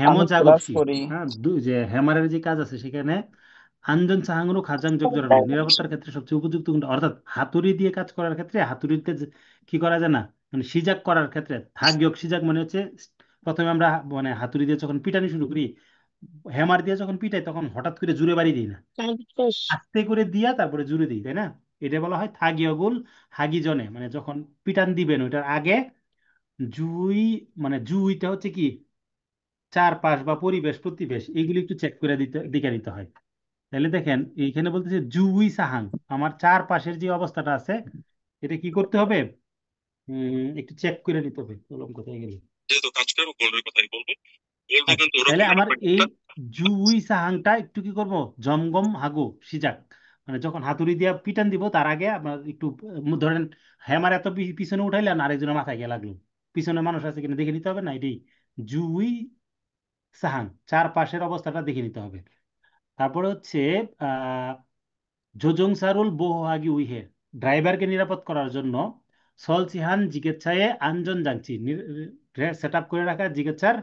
আমি ক্লাস হেমজাগপসি। করি। হ্যাঁ, যে হ্যামারের যে কাজ আছে সেখানে আঞ্জন চাহাঙ্গুরু খাজাং জগজরানু নিরাপত্তার ক্ষেত্রে সবচেয়ে উপযুক্ত কোনটা, অর্থাৎ হাতুড়ি দিয়ে কাজ করার ক্ষেত্রে হাতুড়িতে কি করা যায় না, মানে সিজাক করার ক্ষেত্রে থাগিয়ক সিজাক মানে হচ্ছে প্রথমে আমরা মানে হাতুড়ি দিয়ে যখন পিটানি শুরু করি, হ্যামার দিয়ে যখন পিটাই তখন হঠাৎ করে জুড়ে বাড়ি দিই না, আস্তে করে দিয়া তারপরে জুড়ে দিই, তাই না? এটা বলা হয় থাগিয়গুল হাগিজনে, মানে যখন পিটান দিবেন ওইটার আগে জুই, মানে জুইটা হচ্ছে কি চারপাশ বা পরিবেশ প্রতিবেশ এইগুলি একটু চেক করে দিকে নিতে হয়। তাহলে দেখেন এইখানে বলতেছে জুই সাহাং, আমার চারপাশের যে অবস্থাটা আছে এটা কি করতে হবে, একটু চেক করে নিতে হবে। কলম কোথায় গেল? যেহেতু কাজ করবো গোল্ডের কথাই বলবো, গোল্ডে আচ্ছা, কিন্তু তাহলে ওরকম আমার এই একটা জুই সাহাংটা একটু কি করব, জমগম হাগু সিজাক, মানে যখন হাতুড়ি দিয়ে পিটান দিব তার আগে আপনার একটু ধরেন হ্যামার এত পিছনে উঠাইলেন আরেকজনের মাথায় গিয়ে লাগলো, পিছনে মানুষ আছে কিনা দেখে নিতে হবে না, এটি জুই সাহাং, চারপাশের অবস্থাটা দেখে নিতে হবে। তারপরে হচ্ছে আহ যোজং সারুল বোহাগি উইহে, ড্রাইভারকে নিরাপদ করার জন্য সল সিহান জিগেচ্ছায়ে আঞ্জন জাংচি, সেট আপ করে রাখা জিগেচ্ছার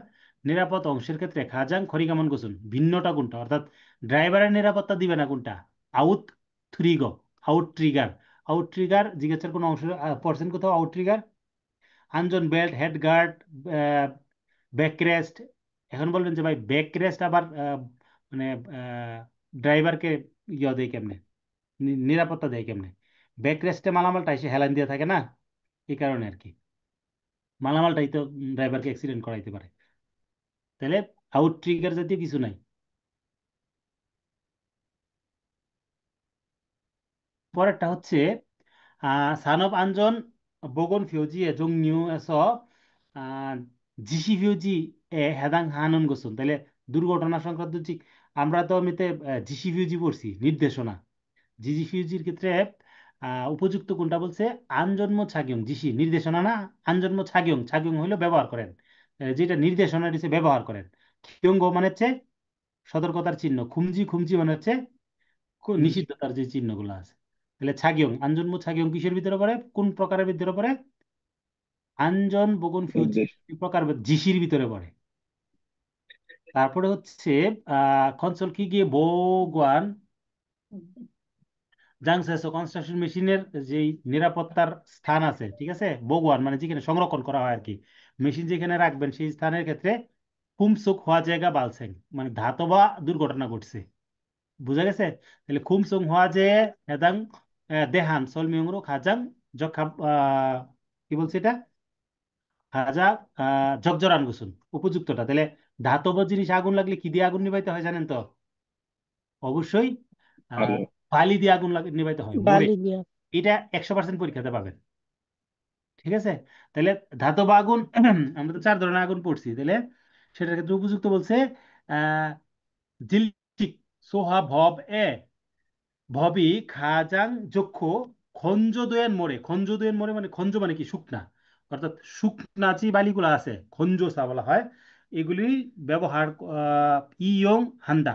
নিরাপদ অংশের ক্ষেত্রে খাজাং খরিগামন গোসুন, ভিন্নটা কোনটা, অর্থাৎ ড্রাইভারের নিরাপত্তা দিবে না কোনটা, আউট থ্রিগ, আউট ট্রিগার, আউট ট্রিগার জিগেচ্ছার কোনো অংশ পড়ছেন কোথাও আউট ট্রিগার, আঞ্জন বেল্ট, হেড গার্ড, ব্যাকরেস্ট। এখন বলবেন যে ভাই ব্যাকরেস্ট আবার মানে ড্রাইভারকে ইয়ে দেয় কেমনে, নিরাপত্তা দেয় কেমনে? ব্যাকরেস্টে মালামালটা এসে হেলান দিয়ে থাকে না, এই কারণে আর কি, মালামালটাই তো ড্রাইভারকে অ্যাক্সিডেন্ট করাইতে পারে। তাহলে আউট ট্রিগার জাতীয় কিছু নাই। পরেরটা হচ্ছে সানব আঞ্জন বগন ফিউজি এজং নিউ এস জিসি ফিউজি এ হেদাং হানন গোসুন। তাহলে দুর্ঘটনা সংক্রান্ত আমরা তো এমনিতে জিসি ফিউজি পড়ছি নির্দেশনা, জিজি ফিউজির ক্ষেত্রে উপযুক্ত কোনটা বলছে, আনজন্ম ছাগিয়ং, জিসি নির্দেশনা না, আনজন্ম ছাগিয়ং, ছাগিয়ং হইলো ব্যবহার করেন, যেটা নির্দেশনা দিচ্ছে ব্যবহার করেন, খিয়ঙ্গ মানে হচ্ছে সতর্কতার চিহ্ন, খুমজি খুমজি মানে হচ্ছে নিষিদ্ধতার যে চিহ্নগুলো আছে। তাহলে ছাগিয়ং আনজন্ম ছাগিয়ং কিসের ভিতরে পড়ে, কোন প্রকারের ভিতরে পড়ে, আনজন বগুন ফিউজি নির্দেশ। প্রকার জিসির ভিতরে পড়ে। তারপরে হচ্ছে কনসোল কি গিয়ে বোগান জাংসেস কনস্ট্রাকশন মেশিনের যে নিরাপত্তার স্থান আছে, ঠিক আছে, বগুয়ান মানে যেখানে সংরক্ষণ করা হয় আর কি, মেশিন যেখানে রাখবেন সেই স্থানের ক্ষেত্রে খুমসুক হওয়া জায়গা বালছেন, মানে ধাতবা দুর্ঘটনা ঘটছে, বুঝা গেছে? তাহলে খুমসুক হওয়া যে হেদাং দেহান সলমিয়ংরু খাজাং যক্ষা কি বলছে এটা, খাজা জগজরান গুসুন, উপযুক্তটা। তাহলে ধাতব জিনিস আগুন লাগলে কি দিয়ে আগুন নিভাইতে হয় জানেন তো? অবশ্যই আহ আলো। বালি দিয়ে আগুন নিভাইতে হয়, মরে। বালি দিয়া। এটা 100% পরীক্ষাতে পাবেন, ঠিক আছে? তাহলে ধাতব আগুন আমরা তো চার ধরনের আগুন পড়ছি, তাহলে সেটার ক্ষেত্রে উপযুক্ত বলছে আহ জিলচিক সোহা ভব এ ভবি খাজাং যক্ষ খঞ্জ দোয়েন মোড়ে, খঞ্জ দোয়েন মোড়ে মানে খঞ্জ মানে কি শুকনা, অর্থাৎ শুকনা যে বালিগুলো আছে খঞ্জোসা বলা হয়, এগুলি ব্যবহার ইয়ং হান্দা।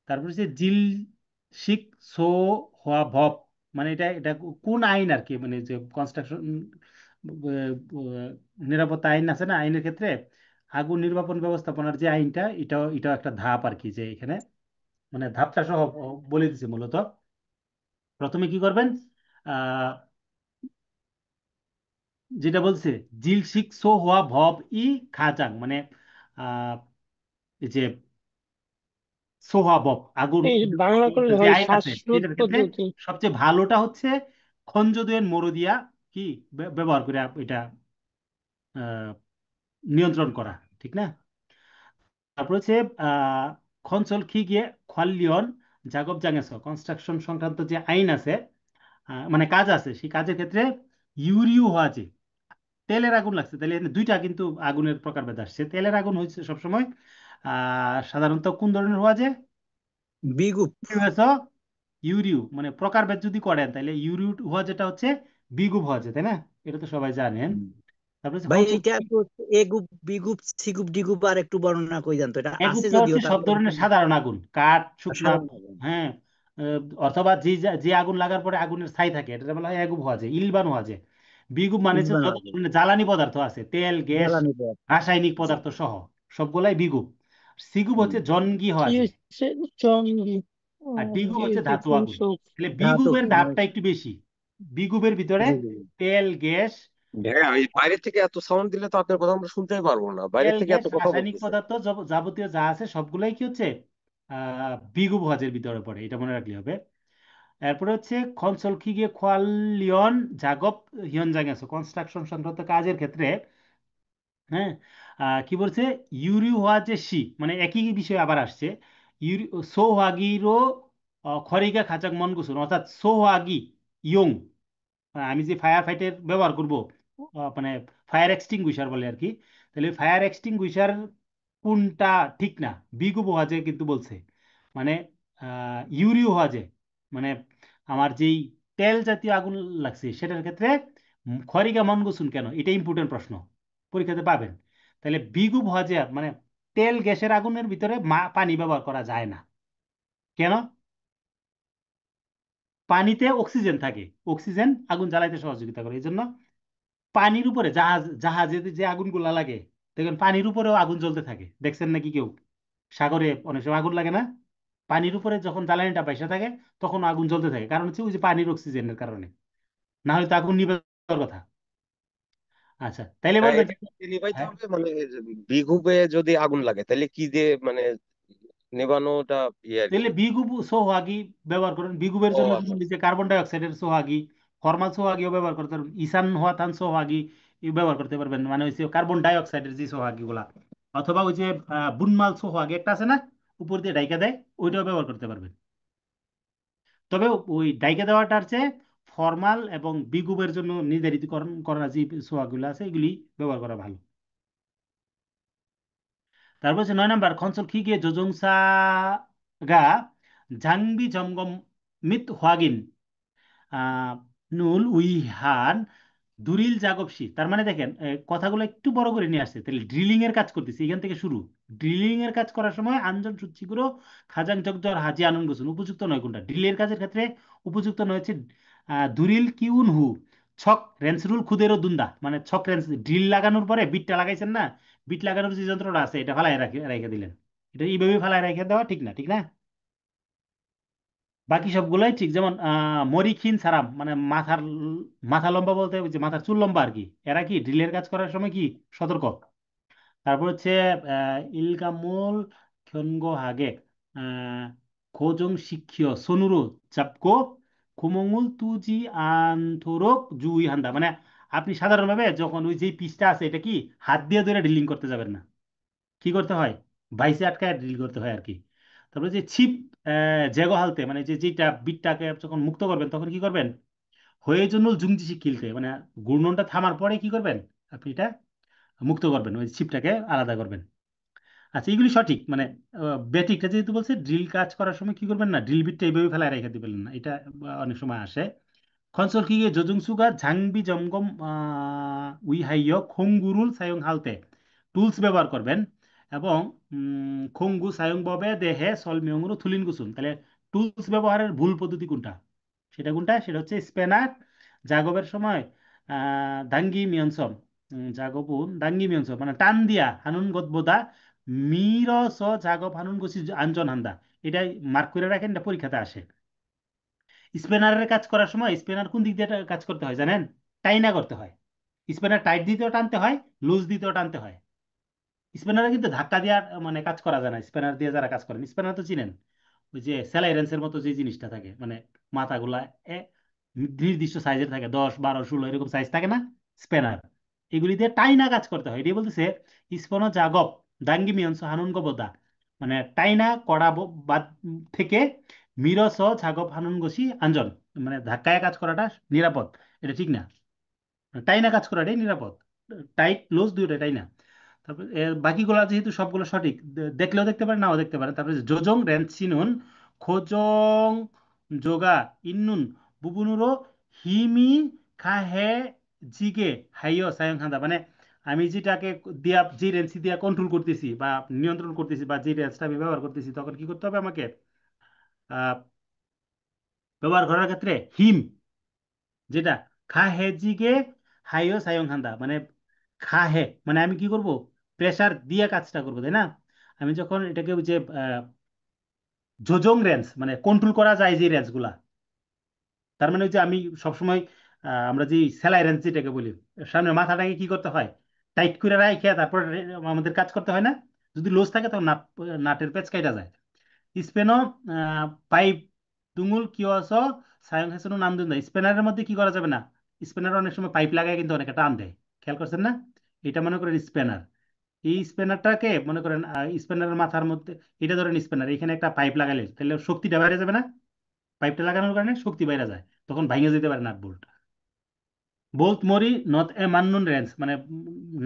তারপর হচ্ছে জিল শিক সো হওয়া ভব, মানে এটা এটা কোন আইন আর কি, মানে যে কনস্ট্রাকশন নিরাপত্তা আইন আছে না, আইনের ক্ষেত্রে আগুন নির্বাপন ব্যবস্থাপনার যে আইনটা, এটাও এটাও একটা ধাপ আর কি, যে এখানে মানে ধাপটা সহ বলে দিচ্ছে মূলত। প্রথমে কি করবেন, আহ যেটা বলছে জিল শিক সো হওয়া ভব ই খাজাং, মানে আহ এই যে সোহাবক আগুন এই বাংলা করলে যে হয় আইন আছে শ্বাসরোধ সেটার ক্ষেত্রে পদ্ধতি। সবচেয়ে ভালোটা হচ্ছে খঞ্জদুয়ের মরু দিয়া কি ব্যবহার করে এটা আহ, নিয়ন্ত্রণ করা, ঠিক না? তারপর হচ্ছে আহ খনসল খি গিয়ে খোয়ালিয়ন জাগব জাঙেছ, কনস্ট্রাকশন সংক্রান্ত যে আইন আছে, মানে কাজ আছে, সেই কাজের ক্ষেত্রে ইউরিউ হওয়া যে তেলের আগুন লাগছে, তাহলে এখানে দুইটা কিন্তু আগুনের প্রকারভেদ আসছে। তেলের আগুন হয়েছে সবসময় সাধারণত কোন ধরনের হওয়া যায়, বিগুপ। ইউএসও ইউরিউ, মানে প্রকারভেদ যদি করেন তাহলে ইউরিউ হওয়া যেটা হচ্ছে বিগুপ হওয়া যায়, তাই না? এটা তো সবাই জানেন। হুম। তারপর হচ্ছে ভাই কনসোল এইটা তো এ গুপ বি গুপ সি গুপ ডি গুপ আর একটু বর্ণনা করে জানতো, এটা আছে এগুপটা যদিও হচ্ছে সব তারপরে ধরনের সাধারণ আগুন, কাঠ শুকনা, সাধারণ ভাবে। হ্যাঁ, অথবা যে যে আগুন লাগার পরে আগুনের ছাই থাকে এটা বলা হয় এগুপ হওয়া যায়, ইলবান হওয়া যায়। বিগুপ মানে হচ্ছে ইন্ধন যত হবে, ধরনের জ্বালানি পদার্থ আছে, তেল গ্যাস জ্বালানি পথ। রাসায়নিক পদার্থ সহ, সবগুলাই বিগুপ। সিগুপ হুম। হচ্ছে জনগি কি হওয়াজে, হচ্ছে? চঙ্গি। আর ডিগুপ হচ্ছে ধাতু আগুন। পুংসুক। তাহলে ধাতব। বিগুপের ধাপটা একটু বেশি। বিগুপের ভিতরে বুঝলি? তেল গ্যাস, ভাইয়া এই বাইরে থেকে এত সাউন্ড দিলে তো আপনার কথা আমরা শুনতেই পারবো না, বাইরে তেল থেকে গ্যাস এত কথা রাসায়নিক বলতেছে। পদার্থ যাবতীয় যা আছে সবগুলাই কি হচ্ছে বিগুপ হওয়াজের ভিতরে পড়ে, এটা মনে রাখলে হবে। এরপরে হচ্ছে খনসলখিগে খোয়ালিয়ন জাগপ হিয়ন জাঙ্গাসো, কনস্ট্রাকশন সংক্রান্ত কাজের ক্ষেত্রে, হ্যাঁ, কি বলছে, ইউরি হওয়া যে সি, মানে একই বিষয় আবার আসছে। ইউরি সোহাগিরো খরিগা খাচাক মন গুসুন, অর্থাৎ সোহাগি ইয়ং, আমি যে ফায়ার ফাইটার ব্যবহার করব, মানে ফায়ার এক্সটিংগুইশার বলে আর কি। তাহলে ফায়ার এক্সটিংগুইশার কোনটা ঠিক না, বিগু ওয়াজে কিন্তু বলছে, মানে ইউরি ওয়াজে, মানে আমার যেই তেল জাতীয় আগুন লাগছে সেটার ক্ষেত্রে খরিগা মন গুসুন কেন, এটা ইম্পর্টেন্ট প্রশ্ন, পরীক্ষাতে পাবেন। তাহলে বিগু ওয়াজে মানে তেল গ্যাসের আগুনের ভিতরে পানি ব্যবহার করা যায় না। কেন? পানিতে অক্সিজেন থাকে, অক্সিজেন আগুন জ্বালাইতে সহযোগিতা করে, এই জন্য পানির উপরে জাহাজে যে আগুনগুলা লাগে, দেখবেন পানির উপরেও আগুন জ্বলতে থাকে, দেখছেন নাকি কেউ? সাগরে অনেক সময় আগুন লাগে না, পানির উপরে যখন জ্বালানিটা বাইসা থাকে তখন আগুন জ্বলতে থাকে, কারণ হচ্ছে ওই যে পানির অক্সিজেনের কারণে, না হলে তো আগুন নিবে যাওয়ার কথা। আচ্ছা, তাইলে হ্যাঁ, বলবেন এটা যে, কি নিভাইতে হ্যাঁ, হবে মানে বিঘুবে যদি আগুন লাগে তাহলে কি দিয়ে মানে নেভানোটা ইয়ে আর কি? তাহলে বিগুব সোহাগী ব্যবহার করেন, বিগুবের ও জন্য আচ্ছা। যেমন এই যে কার্বন ডাই অক্সাইডের সোহাগী, ফরমাল সোহাগীও ব্যবহার করতে পারবেন, ইথান হওয়াথান সোহাগী ব্যবহার করতে পারবেন, মানে হচ্ছে কার্বন ডাই অক্সাইডের যে সোহাগী গুলা, অথবা ওই যে বুনমাল সোহাগী একটা আছে না, উপর দিয়ে ডাইকা দেয়, ওইটাও ব্যবহার করতে পারবেন। তবে ওই ডাইকা দেওয়াটার চেয়ে ফরমাল এবং বিগুবের জন্য নির্ধারিতকরণ করা যে সোহাগগুলো আছে এগুলি ব্যবহার করা ভালো। তারপর হচ্ছে 9 নম্বর, খনসল খিগে যোজংসা গা জাংবি জমগম মিত হোয়াগিন আহ, নুল উইহান দুরিল জাগবসি। তার মানে দেখেন কথাগুলো একটু বড় করে নিয়ে আসছে, তাহলে ড্রিলিং এর কাজ করতেছি এখান থেকে শুরু। ড্রিলিং এর কাজ করার সময় আঞ্জন সুচিগুলো খাজাং চকজর হাজি আনন্দ বসুন, উপযুক্ত নয় কোনটা? ড্রিলের কাজের ক্ষেত্রে উপযুক্ত নয় হচ্ছে দুরিল কিউন হু ছক রেন্সরুল খুদেরও দুন্দা, মানে ছক রেন্স, ড্রিল লাগানোর পরে বিটটা লাগাইছেন না, বিট লাগানোর যে যন্ত্রটা আছে এটা ফালাই রেখে দিলেন, এটা এইভাবে ফালাই রেখে দেওয়া ঠিক না, ঠিক না? বাকি সবগুলোই ঠিক, যেমন মরিখিন সারাম, মানে মাথা লম্বা বলতে ওই যে মাথার চুল লম্বা আর কি, এরা কি ড্রিলের কাজ করার সময় কি সতর্ক। তারপর হচ্ছে ইলকামুল খ্যনগো হাগে আহ, খোজং শিক্ষিয় সোনুরু চাপকো খুমঙ্গুল তুজি আনথোরক জুই হান্দা, মানে আপনি সাধারণভাবে যখন ওই যে পিসটা আছে এটা কি হাত দিয়ে ধরে ড্রিলিং করতে যাবেন না, কি করতে হয়, বাইসে আটকায় ড্রিল করতে হয় আর কি। তারপরে যে ছিপ জেগো হালতে, মানে যে যেটা বিটটাকে যখন মুক্ত করবেন তখন কি করবেন, হয়ে জন্য জুংজি শিখিলতে, মানে ঘূর্ণনটা থামার পরে কি করবেন, আপনি এটা মুক্ত করবেন, ওই ছিপটাকে আলাদা করবেন। আচ্ছা, এগুলি সঠিক, মানে বেটিকটা যেহেতু বলছে ড্রিল কাজ করার সময় কি করবেন না, ড্রিল বিটটা এইভাবে ফেলায় রেখে দিবেন না, এটা অনেক সময় আসে। 건설기계 조종수가 장비 점검 위하여 콩구를 사용할 때 টুলস ব্যবহার করবেন, এবং খঙ্গু সায়ংভাবে দেহে সলমিয়ং으로 তুলিন গুছুন। তাহলে টুলস ব্যবহারের ভুল পদ্ধতি কোনটা, সেটা কোনটা, সেটা হচ্ছে স্প্যানার জাগবের সময় দাঙ্গি মিয়নসম, জাগবুন দাঙ্গি মিয়নসম, মানে টান দিয়া হানুন গদবোদা মিরস জাগব হানুন গুছি আঞ্জন হান্দা, এটাই মার্ক করে রাখেন, এটা পরীক্ষাতে আসে। স্পিনারের কাজ করার সময় স্পিনার কোন দিক দিয়ে কাজ করতে হয় জানেন? টাইনা করতে হয়। স্পিনার টাইট দিতেও টানতে হয়, লুজ দিতেও টানতে হয়। স্পিনারে কিন্তু ধাক্কা দেওয়ার মানে কাজ করা যায় না, স্পিনার দিয়ে যারা কাজ করেন, স্পিনার তো চিনেন, ওই যে স্যালাইরেন্সের মতো যে জিনিসটা থাকে, মানে মাথাগুলা এ নির্দিষ্ট সাইজের থাকে, 10 12 16 এরকম সাইজ থাকে না স্প্যানার, এগুলি দিয়ে টাইনা কাজ করতে হয়, এটাই বলতেছে স্পন জাগব দাঙ্গি মিয়ন্স হানুন গবদা, মানে টাইনা কড়া বাদ থেকে মিরস ঝাগব হানুন গসি আঞ্জন, মানে ধাক্কায় কাজ করাটা নিরাপদ, এটা ঠিক না, টাইনা কাজ করাটাই নিরাপদ, টাইট লুজ দুইটা টাইনা। তারপর এর বাকিগুলো যেহেতু সবগুলো সঠিক, দেখলেও দেখতে পারেন নাও দেখতে পারেন। তারপরে যোজং রেনচিনুন খোজং যোগা ইন্নুন বুবুনুরো হিমি খাহে জিগে হাইয় সায়ং হান্দা, মানে আমি যেটাকে দিয়া যে রেঞ্চি দিয়া কন্ট্রোল করতেছি বা নিয়ন্ত্রণ করতেছি, বা যে রেঞ্চটা আমি ব্যবহার করতেছি, তখন কি করতে হবে আমাকে, আহ, ব্যবহার করার ক্ষেত্রে হিম, যেটা খা হে জিগে হাইয় সায়ং হান্দা, মানে খা হে মানে আমি কি করব, প্রেসার দিয়ে কাজটা করবো, তাই না? আমি যখন এটাকে ওই যে যোজং রেঞ্জ, মানে কন্ট্রোল করা যায় যে রেঞ্জগুলা, তার মানে ওই যে আমি সবসময় আমরা যে সেলাই রেঞ্জ যেটাকে বলি, সামনে মাথাটাকে কি করতে হয়, টাইট করে রাখে তারপর আমাদের কাজ করতে হয় না? যদি লুজ থাকে তখন নাটের পেঁচ কাটা যায়। স্পেনও পাইপ তুঙুল কিয়স সায়ং হেসেনো নাম দিন দেয়। স্পেনারের মধ্যে কি করা যাবে না, স্পেনার অনেক সময় পাইপ লাগায় কিন্তু অনেকে টান দেয়, খেয়াল করছেন না? এটা মনে করেন স্পেনার। এই স্পেনারটাকে মনে করেন স্পেনারের মাথার মধ্যে, এটা ধরেন স্পেনার, এখানে একটা পাইপ লাগালে তাহলে শক্তিটা বাইরে যাবে না? পাইপটা লাগানোর কারণে শক্তি বাইরে যায়, তখন ভাঙে যেতে পারে নাট বোল্ট। বোল্ট মরি নট এ মান্নুন রেঞ্জ, মানে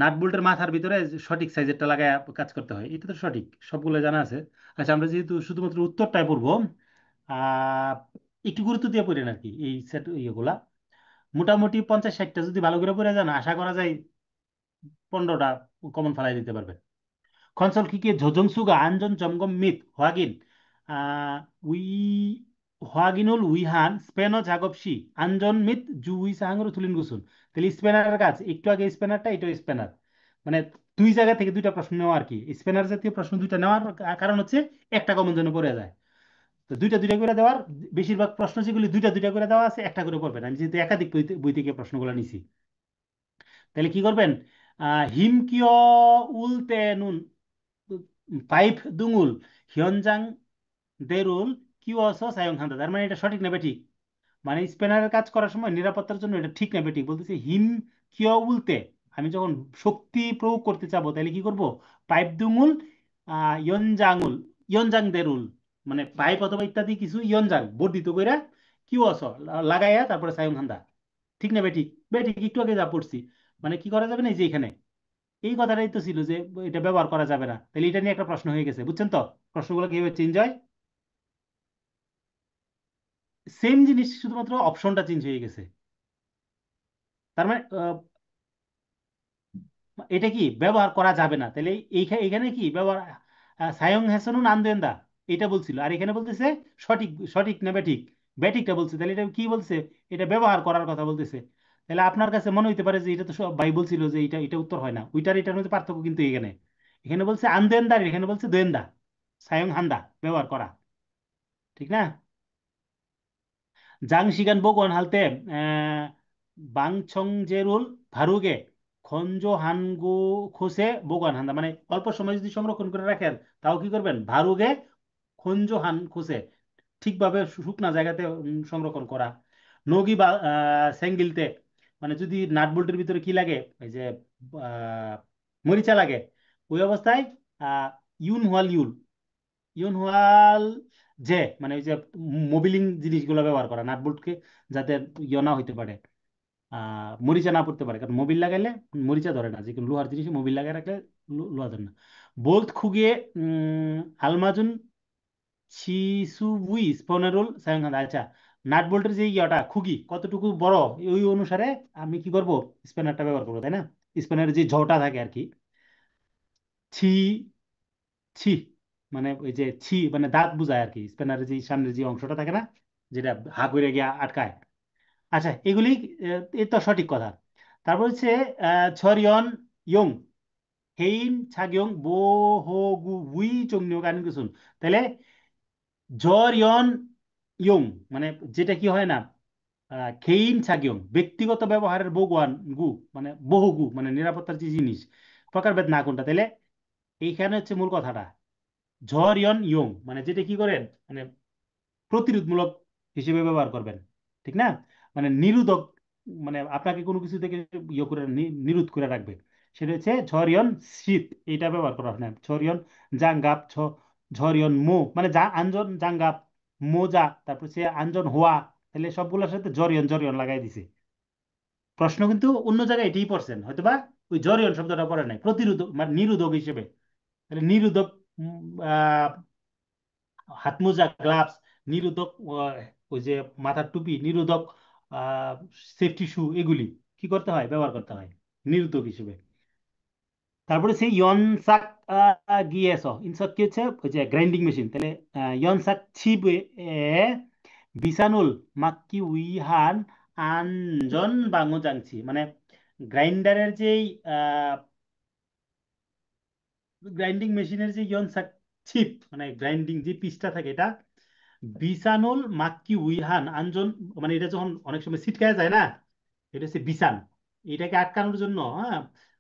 নাট বোল্টের মাথার ভিতরে যে সঠিক সাইজেরটা লাগায় কাজ করতে হয়, এটা তো সঠিক, সবগুলো জানা আছে। আচ্ছা, আমরা যেহেতু শুধুমাত্র উত্তরটাই পড়বো, আহ একটু গুরুত্ব দিয়ে পড়েন আর কি এই সেট ইয়েগুলা। মোটামুটি 50-60টা যদি ভালো করে পড়ে যান, আশা করা যায় 15টা কমন ফেলাই দিতে পারবেন। 건설기기의 조정수가 안전 점검 및 확인, 확인을 위한 스패너 작업 시 안전 및 주의 사항으로 틀린 것은? তাহলে স্প্যানারের কাজ, একটু আগে স্প্যানারটা, এটাও স্প্যানার, মানে দুই জায়গা থেকে দুইটা প্রশ্ন নেওয়া আর কি। স্প্যানার জাতীয় প্রশ্ন দুইটা নেওয়ার কারণ হচ্ছে একটা কমন যেন পড়ে যায়। তো দুইটা দুইটা করে দেওয়ার, বেশিরভাগ প্রশ্ন যেগুলি দুইটা দুইটা করে দেওয়া আছে একটা করে পড়বেন, আমি যেহেতু একাধিক বই থেকে প্রশ্নগুলো নিছি। তাহলে কি করবেন, হিমকিয় উলতে নুন পাইপ দুঙুল হিয়নজাং দেরুল কিওস সায়ংখান্দা, তার মানে এটা সঠিক না বেঠিক? মানে স্পেনারের কাজ করার সময় নিরাপত্তার জন্য এটা ঠিক না বেঠিক বলতেছে। হিম কিয় উলতে, আমি যখন শক্তি প্রয়োগ করতে চাবো তাহলে কি করব, পাইপ দুঙুল ইয়নজাঙুল ইয়নজাং দেরুল, মানে পাইপ অথবা ইত্যাদি কিছু ইয়নজাং বর্ধিত কইরা কিওস লাগাইয়া তারপরে সায়ংখান্দা। ঠিক না বেঠিক? বেঠিক, একটু আগে যা পড়ছি। মানে কি করা যাবে না, এই যে এখানে এই কথাটাই তো ছিল যে এটা ব্যবহার করা যাবে না, তাহলে এটা নিয়ে একটা প্রশ্ন হয়ে গেছে, বুঝছেন তো প্রশ্নগুলো কিভাবে চেঞ্জ হয়? সেম জিনিস, শুধুমাত্র অপশনটা চেঞ্জ হয়ে গেছে। তার মানে এটা কি ব্যবহার করা যাবে না, তাহলে এইখানে এখানে কি ব্যবহার, সায়ং হ্যাসনুন আন্দেন্দা এটা বলছিল, আর এখানে বলতেছে সঠিক, সঠিক না ব্যাঠিক? ব্যাঠিকটা বলছে, তাহলে এটা কি বলছে, এটা ব্যবহার করার কথা বলতেছে। তাহলে আপনার কাছে মনে হইতে পারে যে এটা তো সব ভাই বলছিল যে এটা এটা উত্তর হয় না, ওইটার এটার মধ্যে পার্থক্য কিন্তু এখানে। এখানে বলছে আন্দেন্দা, এখানে বলছে দেন্দা, সায়ং হান্দা ব্যবহার করা, ঠিক না? 장시간 보건 할 때 망청제룰 바르게 건조한 곳에 보관한다, মানে অল্প সময় যদি সংরক্ষণ করে রাখেন তাও কি করবেন, ভারুগে খঞ্জোহান খোসে, ঠিকভাবে শুকনা জায়গাতে সংরক্ষণ করা। নগি বা সেঙ্গিলতে, মানে যদি নাট বল্টের ভিতরে কি লাগে, এই যে আহ, মরিচা লাগে, ওই অবস্থায় আহ, ইউন হুয়াল ইউল ইউন হুয়াল যে, মানে ওই যে মোবিলিং জিনিসগুলো ব্যবহার করা নাট বল্টকে, যাতে ইয়ে না হইতে পারে, মরিচা না পড়তে পারে, কারণ মোবিল লাগাইলে মরিচা ধরে না, যে কোনো লোহার জিনিসে মোবিল লাগাই রাখলে লোহা ধরে না। বোল্ট খুগিয়ে আলমাজুন শিসুবুই স্পনেরুল সায়ংহান্দা, আচ্ছা নাট বোল্টের যে ইয়াটা খুগি কতটুকু বড়, ওই অনুসারে আমি কি করব, স্পেনারটা ব্যবহার করবো, তাই না? স্পেনারের যে ঝটা থাকে আর কি, ছি ছি, মানে ওই যে ছি মানে দাঁত বুঝায় আর কি, স্পেনারের যে সামনের যে অংশটা থাকে না, যেটা হা করে গিয়ে আটকায়। আচ্ছা, এগুলি এ তো সঠিক কথা। তারপর হচ্ছে ছরিয়ন ইয়ং হেইন ছাগিয়ং বোহগু উই চংনিও গান কিছুন, তাহলে জরিয়ন ইয়ং, মানে যেটা কি হয় না, খেইন ছাগিয়ং ব্যক্তিগত ব্যবহারের বগুয়ান গু, মানে বহুগু, মানে নিরাপত্তার যে জিনিস, প্রকারভেদ না কোনটা, তাহলে এইখানে হচ্ছে মূল কথাটা, ঝরিয়ন ইয়ং মানে যেটা কি করেন, মানে প্রতিরোধমূলক হিসেবে ব্যবহার করবেন, ঠিক না? মানে নিরোধক, মানে আপনাকে কোনো কিছু থেকে ইয়ে করে নিরোধ করে রাখবে, সেটা হচ্ছে ঝরিয়ন শীত, এটা ব্যবহার করা হয় না। ঝরিয়ন জাঙ্গাপ ঝরিয়ন মো, মানে আঞ্জন জাঙ্গাপ মোজা, তারপর সে আঞ্জন হোয়া, তাহলে সবগুলোর সাথে জরিয়ন জরিয়ন লাগাই দিছে। প্রশ্ন কিন্তু অন্য জায়গায় এটাই পড়ছেন হয়তোবা, ওই জরিয়ন শব্দটা পড়ে নাই, প্রতিরোধক মানে নিরোধক হিসেবে। তাহলে নিরোধক হাত মোজা গ্লাভস নিরোধক, ওই যে মাথার টুপি নিরোধক, সেফটি শু, এগুলি কি করতে হয়, ব্যবহার করতে হয় নিরোধক হিসেবে। তারপরে সেই ইয়নসাক গিয়েছ, ইনসাক কি হচ্ছে, ওই যে গ্রাইন্ডিং মেশিন, তাহলে ইয়নসাক ছিবে বিসানুল মাক্কি উইহান আনজন বাঙো জাংছি, মানে গ্রাইন্ডারের যেই গ্রাইন্ডিং মেশিনের যে চিপ মানে গ্রাইন্ডিং যে পিসটা থাকে এটা বিসানুল মাক্কি উইহান আঞ্জন, মানে এটা যখন অনেক সময় ছিটকায় যায় না, এটা হচ্ছে বিসান। এটাকে আটকানোর জন্য হ্যাঁ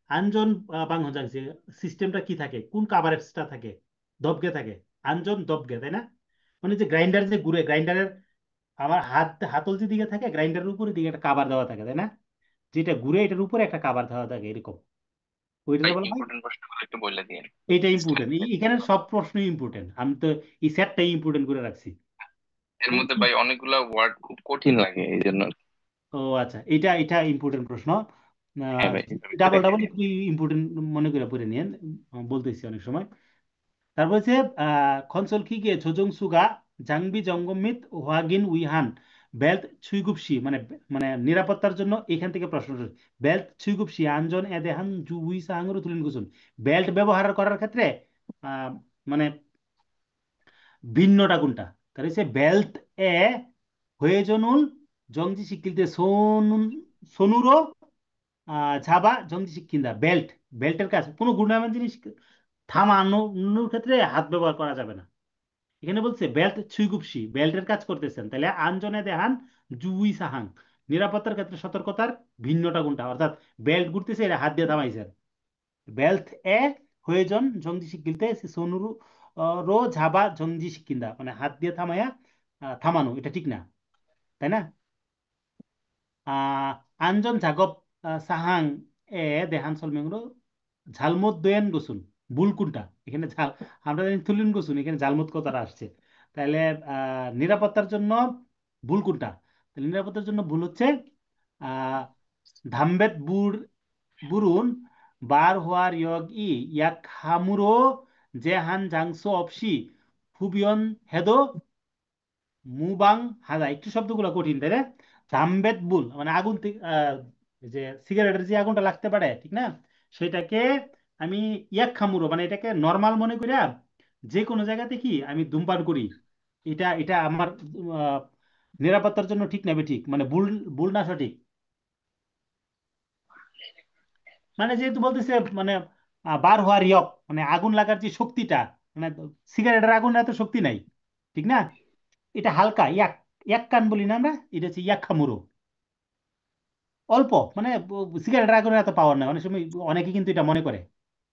আঞ্জন বাংলা জানছে সিস্টেমটা কি থাকে, কোন কাভারেজটা থাকে, দবগে থাকে, আঞ্জন দবগে, তাই না? মানে যে গ্রাইন্ডার যে ঘুরে গ্রাইন্ডারের আমার হাতল যে দিকে থাকে গ্রাইন্ডারের উপরে দিকে একটা কাভার দেওয়া থাকে, তাই না? যেটা ঘুরে এটার উপরে একটা কাভার দেওয়া থাকে এরকম, ওইটাতে ভাই বলা হয়। ইম্পর্টেন্ট প্রশ্নগুলো একটু বলে দিন। এইটা সিস্টেম ইম্পর্টেন্ট, এখানে সব প্রশ্নই ইম্পর্টেন্ট, আমি তো এই সেটটাই ইম্পর্টেন্ট করে রাখছি। এর মধ্যে ভাই অনেকগুলা ওয়ার্ড খুব কঠিন লাগে এই জন্য। ও আচ্ছা, এটা এটা ইম্পর্টেন্ট প্রশ্ন। হ্যাঁ ভাই এভাবে একটু ডাবল দেখে ডাবল দিন। একটু ইম্পর্টেন্ট মনে করে পড়ে নিয়েন, বলতেছি অনেক সময়। তারপর হচ্ছে খনসল খিগে ছোজং সুগা জাংবি জঙ্গমিত ওয়াগিন উইহান বেল্ট ছুইগুপসি, মানে মানে নিরাপত্তার জন্য এখান থেকে প্রশ্ন উঠেছে। বেল্ট ছুইগুপসি আঞ্জন এদেহান জু উই সাহাঙ্গর তুলিন কুসুন, বেল্ট ব্যবহার করার ক্ষেত্রে আহ, মানে ভিন্নটা কোনটা? তাহলে হচ্ছে বেল্ট এ হয়েজনুল জংজি সিকিলতে সোনুরো ঝাবা জংজি সিকিন্দা বেল্ট, বেল্টের কাছে কোনো গুণামান জিনিস থামানোর ক্ষেত্রে হাত ব্যবহার করা যাবে না। এখানে বলছে বেল্ট ছুইগুপসি বেল্টের কাজ করতেছেন, তাহলে আনজনে দেহান জুই সাহাং নিরাপত্তার ক্ষেত্রে সতর্কতার ভিন্নটা কোনটা, অর্থাৎ বেল্ট ঘুরতেছে এটা হাত দিয়ে থামাইছেন। বেল্ট এ হয়েজন জংজি সিকিলতে সোনুরু রো ঝাবা জংজি সিকিন্দা, মানে হাত দিয়ে থামাইয়া থামানো, এটা ঠিক না, তাই না? আহ আঞ্জন জাগব সাহাং এ দেহান সলমেংরো ঝালমুট দোয়েন গোসুন, ভুল কোনটা এখানে? আমরা জানি তুলিন গোসুন, এখানে ঝালমুট কথাটা আসছে। তাহলে নিরাপত্তার জন্য ভুল কোনটা? তাহলে নিরাপত্তার জন্য ভুল হচ্ছে আহ ধামবেত বুরুন বার হোয়ার ইয়াক হামুরো জেহান জাংসো অপসি ফুবিয়ন হেদো মুবাং হাজা, একটু শব্দগুলো কঠিন তাই না? জামবেদ বুল মানে আগুন থেকে যে সিগারেটের যে আগুনটা লাগতে পারে ঠিক না, সেটাকে আমি ইয়াক খামুরো মানে এটাকে নর্মাল মনে করি, যে কোনো জায়গাতে কি আমি ধূমপান করি, এটা এটা আমার আহ, নিরাপত্তার জন্য ঠিক না ঠিক, মানে ভুল, ভুল না সঠিক? মানে যেহেতু বলতেছে মানে বার হওয়ার ইয়ক মানে আগুন লাগার যে শক্তিটা, মানে সিগারেটের আগুন এত শক্তি নাই, ঠিক না? এটা হালকা ইয়াক, ইয়াক কান বলি না আমরা, এটা হচ্ছে ইয়াক খামুরো, অল্প মানে সিগারেটের আগুনের এত পাওয়ার নাই অনেক সময়, অনেকে কিন্তু এটা মনে করে।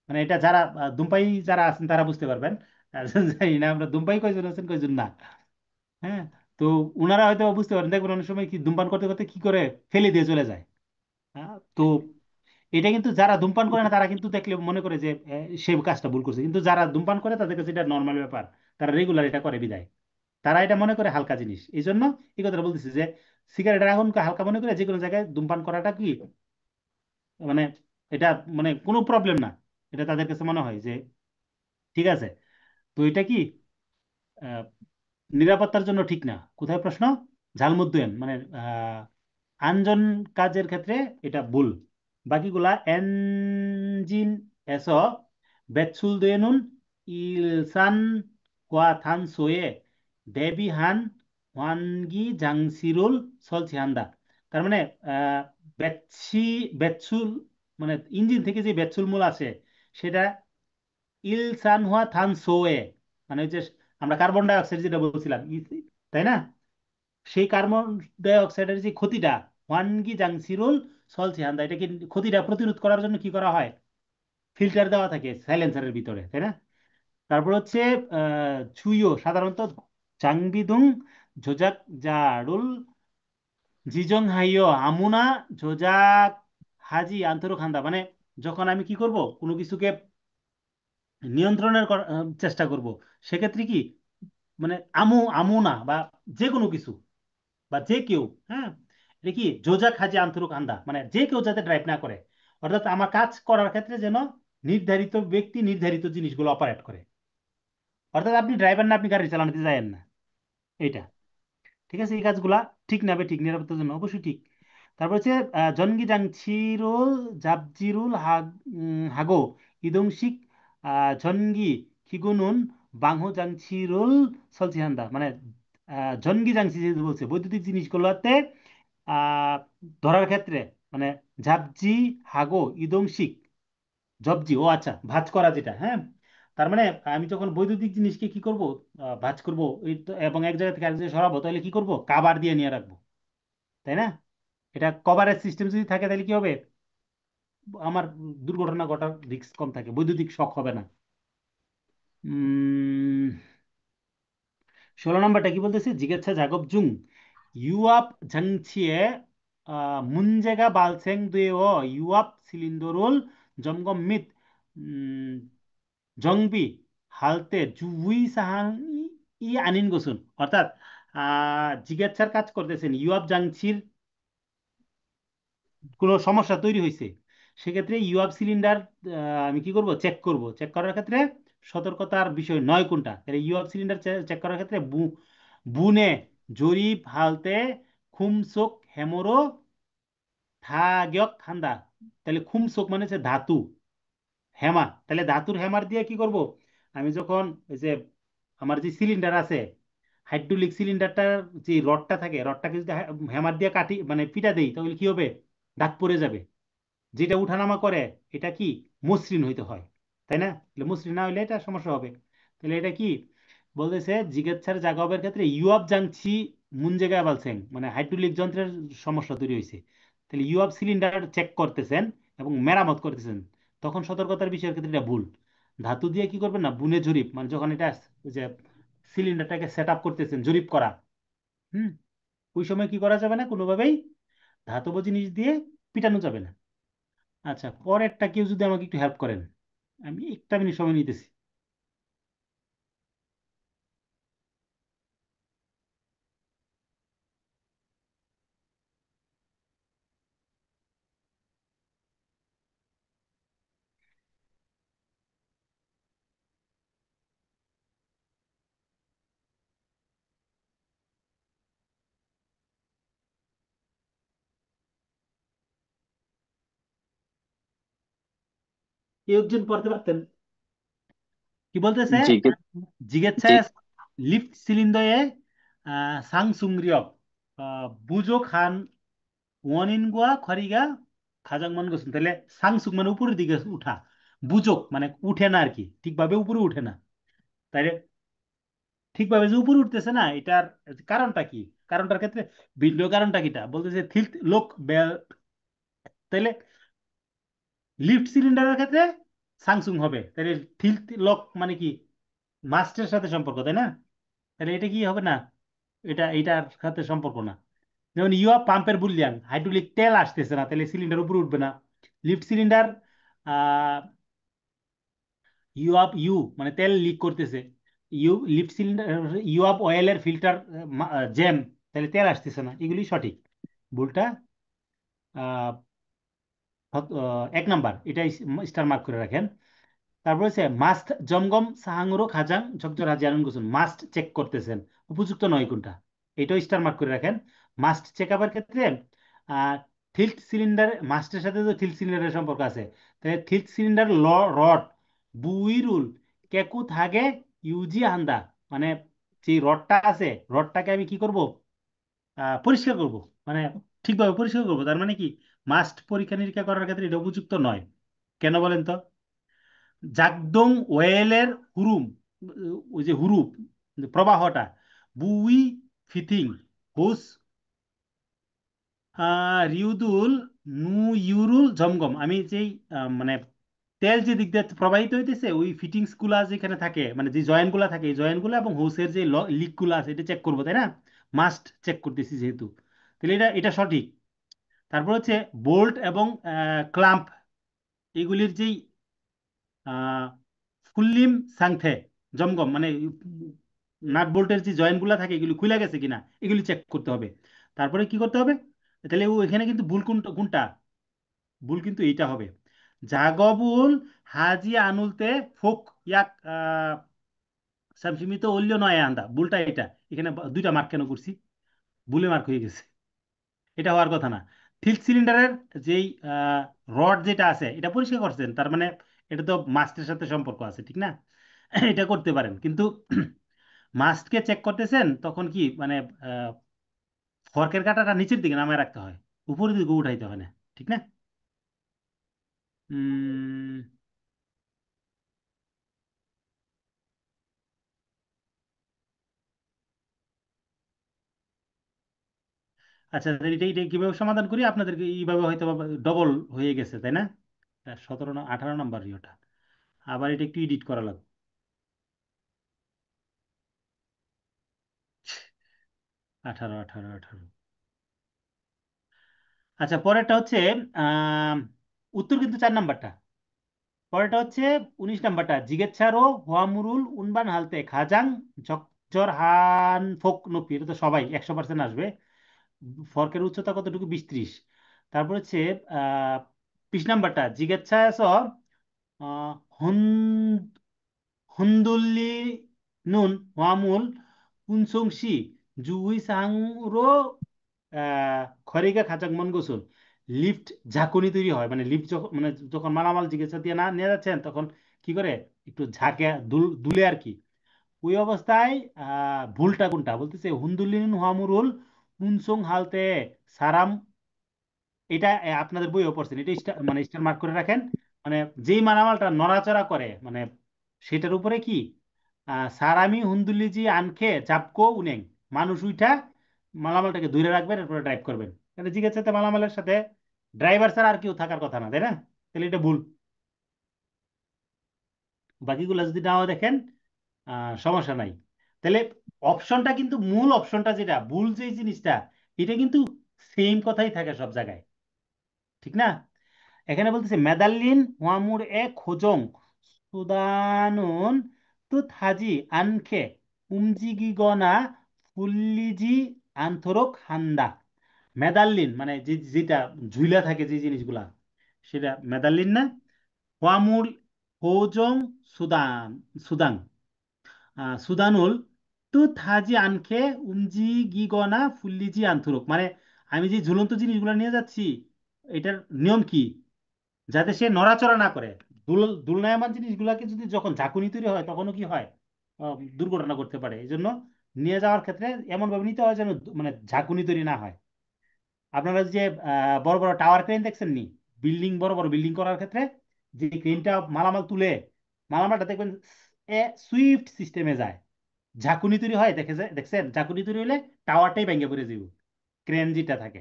মানে এটা যারা ধূমপায়ী যারা আছেন তারা বুঝতে পারবেন, আর জানি না আমরা ধূমপায়ী কয়জন আছেন কয়জন না। হ্যাঁ, তো উনারা হয়তো বুঝতে পারেন, দেখবেন অনেক সময় কি ধূমপান করতে করতে কি করে ফেলে দিয়ে চলে যায়। তো এটা কিন্তু যারা ধূমপান করে না তারা কিন্তু দেখলে মনে করে যে সে কাজটা ভুল করছে, কিন্তু যারা ধূমপান করে তাদের কাছে এটা নর্মাল ব্যাপার, তারা রেগুলার এটা করে বিদায়, তারা এটা মনে করে হালকা জিনিস। এই জন্য এই কথাটা বলতেছি যে সিগারেটের আগুনকে হালকা মনে করে যে কোনো জায়গায় ধূমপান করাটা কি মানে এটা মানে কোনো প্রবলেম না, এটা তাদের কাছে মনে হয় যে ঠিক আছে। তো এটা কি আহ, নিরাপত্তার জন্য ঠিক না, কোথায় প্রশ্ন? ঝালমুদ্দুয়েন মানে আঞ্জন কাজের ক্ষেত্রে এটা ভুল। বাকিগুলা এনজিন এস বেতসুল দেনুন ইলসান কোয়া থান সোয়ে দেবি হান ওয়ানগি জাংসিরুল সলচিহান্দা। তার মানে আহ, বেতসি বেতসুল মানে ইঞ্জিন থেকে যে বেতসুল মূল আছে সেটা ইলসান হুয়া থান সোয়ে, মানে হচ্ছে আমরা কার্বন ডাই অক্সাইড যেটা বলছিলাম তাই না, সেই কার্বন ডাই অক্সাইডের যে ক্ষতিটা ওয়ানগি জাংসিরুল সলচিহান্দা, এটা কি ক্ষতিটা প্রতিরোধ করার জন্য কি করা হয়? ফিল্টার দেওয়া থাকে সাইলেন্সারের ভিতরে, তাই না? তারপর হচ্ছে ছুইও সাধারণত জাংবিদুং জোজাক জারুল জিজং হাইও আমুনা জোজাক হাজি আন্তরু খান্দা, মানে যখন আমি কি করব কোনো কিছুকে নিয়ন্ত্রণের চেষ্টা করব, সেক্ষেত্রে কি মানে আমু না বা যে কোনো কিছু বা যে কেউ, হ্যাঁ এটা কি জোজাক হাজি আন্তরু খান্দা, মানে যে কেউ যাতে ড্রাইভ না করে, অর্থাৎ আমার কাজ করার ক্ষেত্রে যেন নির্ধারিত ব্যক্তি নির্ধারিত জিনিসগুলো অপারেট করে, অর্থাৎ আপনি ড্রাইভার না, আপনি গাড়ি চালানোতে যায়েন না, এইটা ঠিক আছে। এই কাজগুলা ঠিক না ঠিক নিরাপত্তার জন্য অবশ্যই ঠিক। তারপর হচ্ছে জনগি জাংছিরুল জাবজিরুল হাগো ইদংশিক জনগি খিগুনুন বাংহো জাংছিরুল সলচিহান্দা, মানে জনগি জাংছি যেহেতু বলছে বৈদ্যুতিক জিনিসগুলোতে আহ, ধরার ক্ষেত্রে মানে ঝাপজি হাগো ইদংশিক জবজি, ও আচ্ছা ভাঁজ করা যেটা, হ্যাঁ তার মানে আমি যখন বৈদ্যুতিক জিনিসকে কি করব, ভাঁজ করব এবং এক জায়গা থেকে আরেক জায়গায় সরাবো, তাহলে কি করব, কাবার দিয়ে নিয়ে রাখবো, তাই না? এটা কভারেজ সিস্টেম যদি থাকে তাহলে কি হবে, আমার দুর্ঘটনা ঘটার রিস্ক কম থাকে, বৈদ্যুতিক শক হবে না। 16 নম্বরটা কি বলতেছে, জিগেচ্ছা জাগব জুং ইউআপ ঝাংছিয়ে 문제가 발생되어 유압 실린더를 점검 및 정비할 때 주의 사항이 아닌 것은, অর্থাৎ জিজ্ঞাসার কাজ করতেছেন, ইউআপ জাংছির কোনো সমস্যা তৈরি হয়েছে, সেক্ষেত্রে ইউআপ সিলিন্ডার আমি কি করব, চেক করব। চেক করার ক্ষেত্রে সতর্কতার বিষয় নয় কোনটা, তাহলে ইউআপ সিলিন্ডার চেক করার ক্ষেত্রে বুনে জরিপ হালতে খুমসোক হেমোরো থাগক হান্দা। তাহলে খুমসোক মানে হচ্ছে ধাতু, হেমা, তাহলে ধাতুর হেমার দিয়ে কি করব, আমি যখন ওই যে আমার যে সিলিন্ডার আছে, হাইড্রোলিক সিলিন্ডারটার যে রডটা থাকে, রডটাকে যদি হেমার দিয়ে কাটি মানে পিটা দেই, তাহলে কি হবে, দাগ পড়ে যাবে। যেটা উঠানামা করে এটা কি মসৃণ হইতে হয়, তাই না? তাহলে মসৃণ না হইলে এটা সমস্যা হবে। তাহলে এটা কি বলতেছে, জিগেচ্ছার জাগবের ক্ষেত্রে ইউআব জাংছি মুনজেগা বালছেন, মানে হাইড্রোলিক যন্ত্রের সমস্যা তৈরি হয়েছে। তাহলে ইউআব সিলিন্ডার চেক করতেছেন এবং মেরামত করতেছেন, তখন সতর্কতার বিষয়ের ক্ষেত্রে এটা ভুল। ধাতু দিয়ে কি করবেন না, বুনে জরিপ, মানে যখন এটা ওই যে সিলিন্ডারটাকে সেট আপ করতেছেন, জরিপ করা, হুম, ওই সময় কি করা যাবে না কোনোভাবেই, ধাতব জিনিস দিয়ে পিটানো যাবে না। আচ্ছা, পরেরটা কেউ যদি আমাকে একটু হেল্প করেন, আমি একটা মিনিট সময় নিতেছি। কেউ একজন পড়তে পারতেন? কি বলতেছে, জিগে জি জিগেচ্ছায় লিফট সিলিন্ডারে সাংসুংরিয়ক বুজো খান ওয়ানিনগুয়া খরিগা খাজাংমান গেছেন। তাহলে সাংসুং মানে উপরের দিকে উঠা, বুজোক মানে উঠে না আর কি, ঠিকভাবে উপরে উঠে না। তাইলে ঠিকভাবে যে উপরে উঠতেছে না, এটার কারণটা কি, কারণটার ক্ষেত্রে ভিন্ন কারণটা কিটা বলতেছে থিল্ট লোক তাইলে লিফট সিলিন্ডারের ক্ষেত্রে সাংসুং হবে, তাহলে থিল্ট লক মানে কি, মাস্টের সাথে সম্পর্ক, তাই না? তাহলে এটা কি হবে না, এটা এটার সাথে সম্পর্ক না। যেমন ইউয়া পাম্পের বুলিয়ান, হাইড্রোলিক তেল আসতেছে না, তাহলে সিলিন্ডার উপরে উঠবে না। লিফট সিলিন্ডার ইউআপ ইউ মানে তেল লিক করতেছে, লিফট সিলিন্ডার ইউআপ অয়েলের ফিল্টার জ্যাম, তাহলে তেল আসতেছে না। এগুলি সঠিক, ভুলটা আহ, 1 নাম্বার, এটা স্টার মার্ক করে রাখেন। তারপর হচ্ছে মাস্ট জমগম সাহাঙ্গুরো খাজাং ঝকঝর হাজি আনন্দ গোসুন, মাস্ট চেক করতেছেন, উপযুক্ত নয় কোনটা, এটাও স্টার মার্ক করে রাখেন। মাস্ট চেক আপের ক্ষেত্রে থিল্ট সিলিন্ডার, মাস্টের সাথে তো থিল্ট সিলিন্ডারের সম্পর্ক আছে, তাহলে থিল্ট সিলিন্ডার রড বুইরুল কেকু থাকে ইউজি হান্দা, মানে যে রডটা আছে, রডটাকে আমি কি করব, পরিষ্কার করব, মানে ঠিকভাবে পরিষ্কার করব। তার মানে কি, মাস্ট পরীক্ষা নিরীক্ষা করার ক্ষেত্রে এটা উপযুক্ত নয়। কেন বলেন তো? জাগদং ওয়েলের হুরুম, ওই যে হুরুপ, প্রবাহটা, বুই ফিথিং হুস রিউদুল নু ইউরুল জমগম, আমি যেই মানে তেল যে দিক দিয়ে প্রবাহিত হইতেছে, ওই ফিটিংস গুলা যেখানে থাকে, মানে যে জয়েন্ট গুলা থাকে, এই জয়েন্ট গুলা এবং হোসের যে লিক গুলা আছে, এটা চেক করবো, তাই না? মাস্ট চেক করতেছি যেহেতু, তাহলে এটা এটা সঠিক। তারপর হচ্ছে বোল্ট এবং ক্লাম্প, এগুলির যেই ফুল্লিম সাংথে জমগম, মানে নাট বোল্টের যে জয়েন্ট গুলা থাকে, এগুলি খুলে গেছে কিনা, এগুলি চেক করতে হবে। তারপরে কি করতে হবে, তাহলে ও এখানে কিন্তু ভুল কোনটা কোনটা, ভুল কিন্তু এইটা হবে, জাগবুল হাজি আনুলতে ফোক ইয়াক সামসিমিত অল্য নয় আন্দা, ভুলটা এটা। এখানে দুইটা মার্ক কেন করছি, ভুলে মার্ক হয়ে গেছে, এটা হওয়ার কথা না। থিল্ক সিলিন্ডারের যেই রড যেটা আছে, এটা পরিষ্কার করছেন, তার মানে এটা তো মাস্টের সাথে সম্পর্ক আছে, ঠিক না? এটা করতে পারেন, কিন্তু মাস্টকে চেক করতেছেন তখন কি মানে ফর্কের কাঁটাটা নিচের দিকে নামায় রাখতে হয়, উপরের দিকে উঠাইতে হয় না, ঠিক না? উম, আচ্ছা, তাহলে এটা এটা কিভাবে সমাধান করি? আপনাদেরকে এইভাবে হয়তো ডবল হয়ে গেছে, তাই না? 17 না 18 নাম্বার ইয়েটা, আবার এটা একটু এডিট করা লাগবে। 18 18 18। আচ্ছা, পরেরটা হচ্ছে আহ উত্তর কিন্তু 4 নাম্বারটা। পরেরটা হচ্ছে 19 নাম্বারটা, জিগেচ্ছারো হোয়ামুরুল উনবান হালতে খাজাং জকজর হান ফোক নপি। এটা তো সবাই 100% আসবে। ফর্কের উচ্চতা কতটুকু? 20-30। তারপর হচ্ছে 20 নাম্বারটা, জিগেচ্ছা হন হুন্দুল্লি নুন হোয়ামুল পুনসংসি জুই সাংরো খরিগা খাজাক মন গোসুল। লিফট ঝাঁকুনি তৈরি হয়, মানে লিফট যখন মানে যখন মালামাল জিজ্ঞাসা দিয়ে না নিয়ে যাচ্ছেন তখন কি করে, একটু ঝাঁকে দুলে আর কি। ওই অবস্থায় ভুলটা কোনটা বলতেছে? হুন্দুলিন হুয়ামুরুল পুনসং হালতে সারাম। এটা আপনাদের বইও পড়ছেন, এটা মানে স্টার মার্ক করে রাখেন। মানে যেই মালামালটা নড়াচড়া করে, মানে সেটার উপরে কি সারামি হুন্দুলিজি আনখে চাপকো উনেং, মানুষ উইঠা মালামালটাকে ধরে রাখবেন, এরপরে ড্রাইভ করবেন। তাহলে জিজ্ঞেস সাথে মালামালের সাথে ড্রাইভার ছাড়া আর কেউ থাকার কথা না, তাই না? তাহলে এটা ভুল। বাকিগুলো যদি নাও দেখেন সমস্যা নাই। তাহলে অপশনটা কিন্তু, মূল অপশনটা যেটা ভুল যে জিনিসটা, এটা কিন্তু সেম কথাই থাকে সব জায়গায়, ঠিক না? এখানে বলতেছে মেদাল্লিন ওয়ামুর এ খোজং সুদানুন তুত হাজি আনখে উমজিগিগনা ফুল্লিজি আন্থরক হান্দা। মেদাল্লিন মানে যেটা ঝুইলা থাকে যে জিনিসগুলা, সেটা মেদাল্লিন না? ওয়ামুর খোজং সুদান সুদাং সুদানুল তুত হাজি আনখে উমজিগিগনা ফুল্লিজি আন্থরক, মানে আমি যে ঝুলন্ত জিনিসগুলো নিয়ে যাচ্ছি, এটার নিয়ম কি? যাতে সে নড়াচড়া না করে। দুলনায়মান জিনিসগুলোকে যদি যখন ঝাঁকুনি তৈরি হয় তখনও কি হয়, দুর্ঘটনা করতে পারে। এই জন্য নিয়ে যাওয়ার ক্ষেত্রে এমন ভাবে নিতে হয় যেন মানে ঝাঁকুনি তৈরি না হয়। আপনারা যে বড় বড় টাওয়ার ক্রেন দেখছেন নি, বিল্ডিং বড় বড় বিল্ডিং করার ক্ষেত্রে যে ক্রেনটা মালামাল তুলে, মালামালটা দেখবেন সুইফট সিস্টেমে যায়, ঝাঁকুনি তৈরি হয়, দেখছেন? ঝাঁকুনি তৈরি হলে টাওয়ারটাই ভেঙে পড়ে যাব, ক্রেন যেটা থাকে।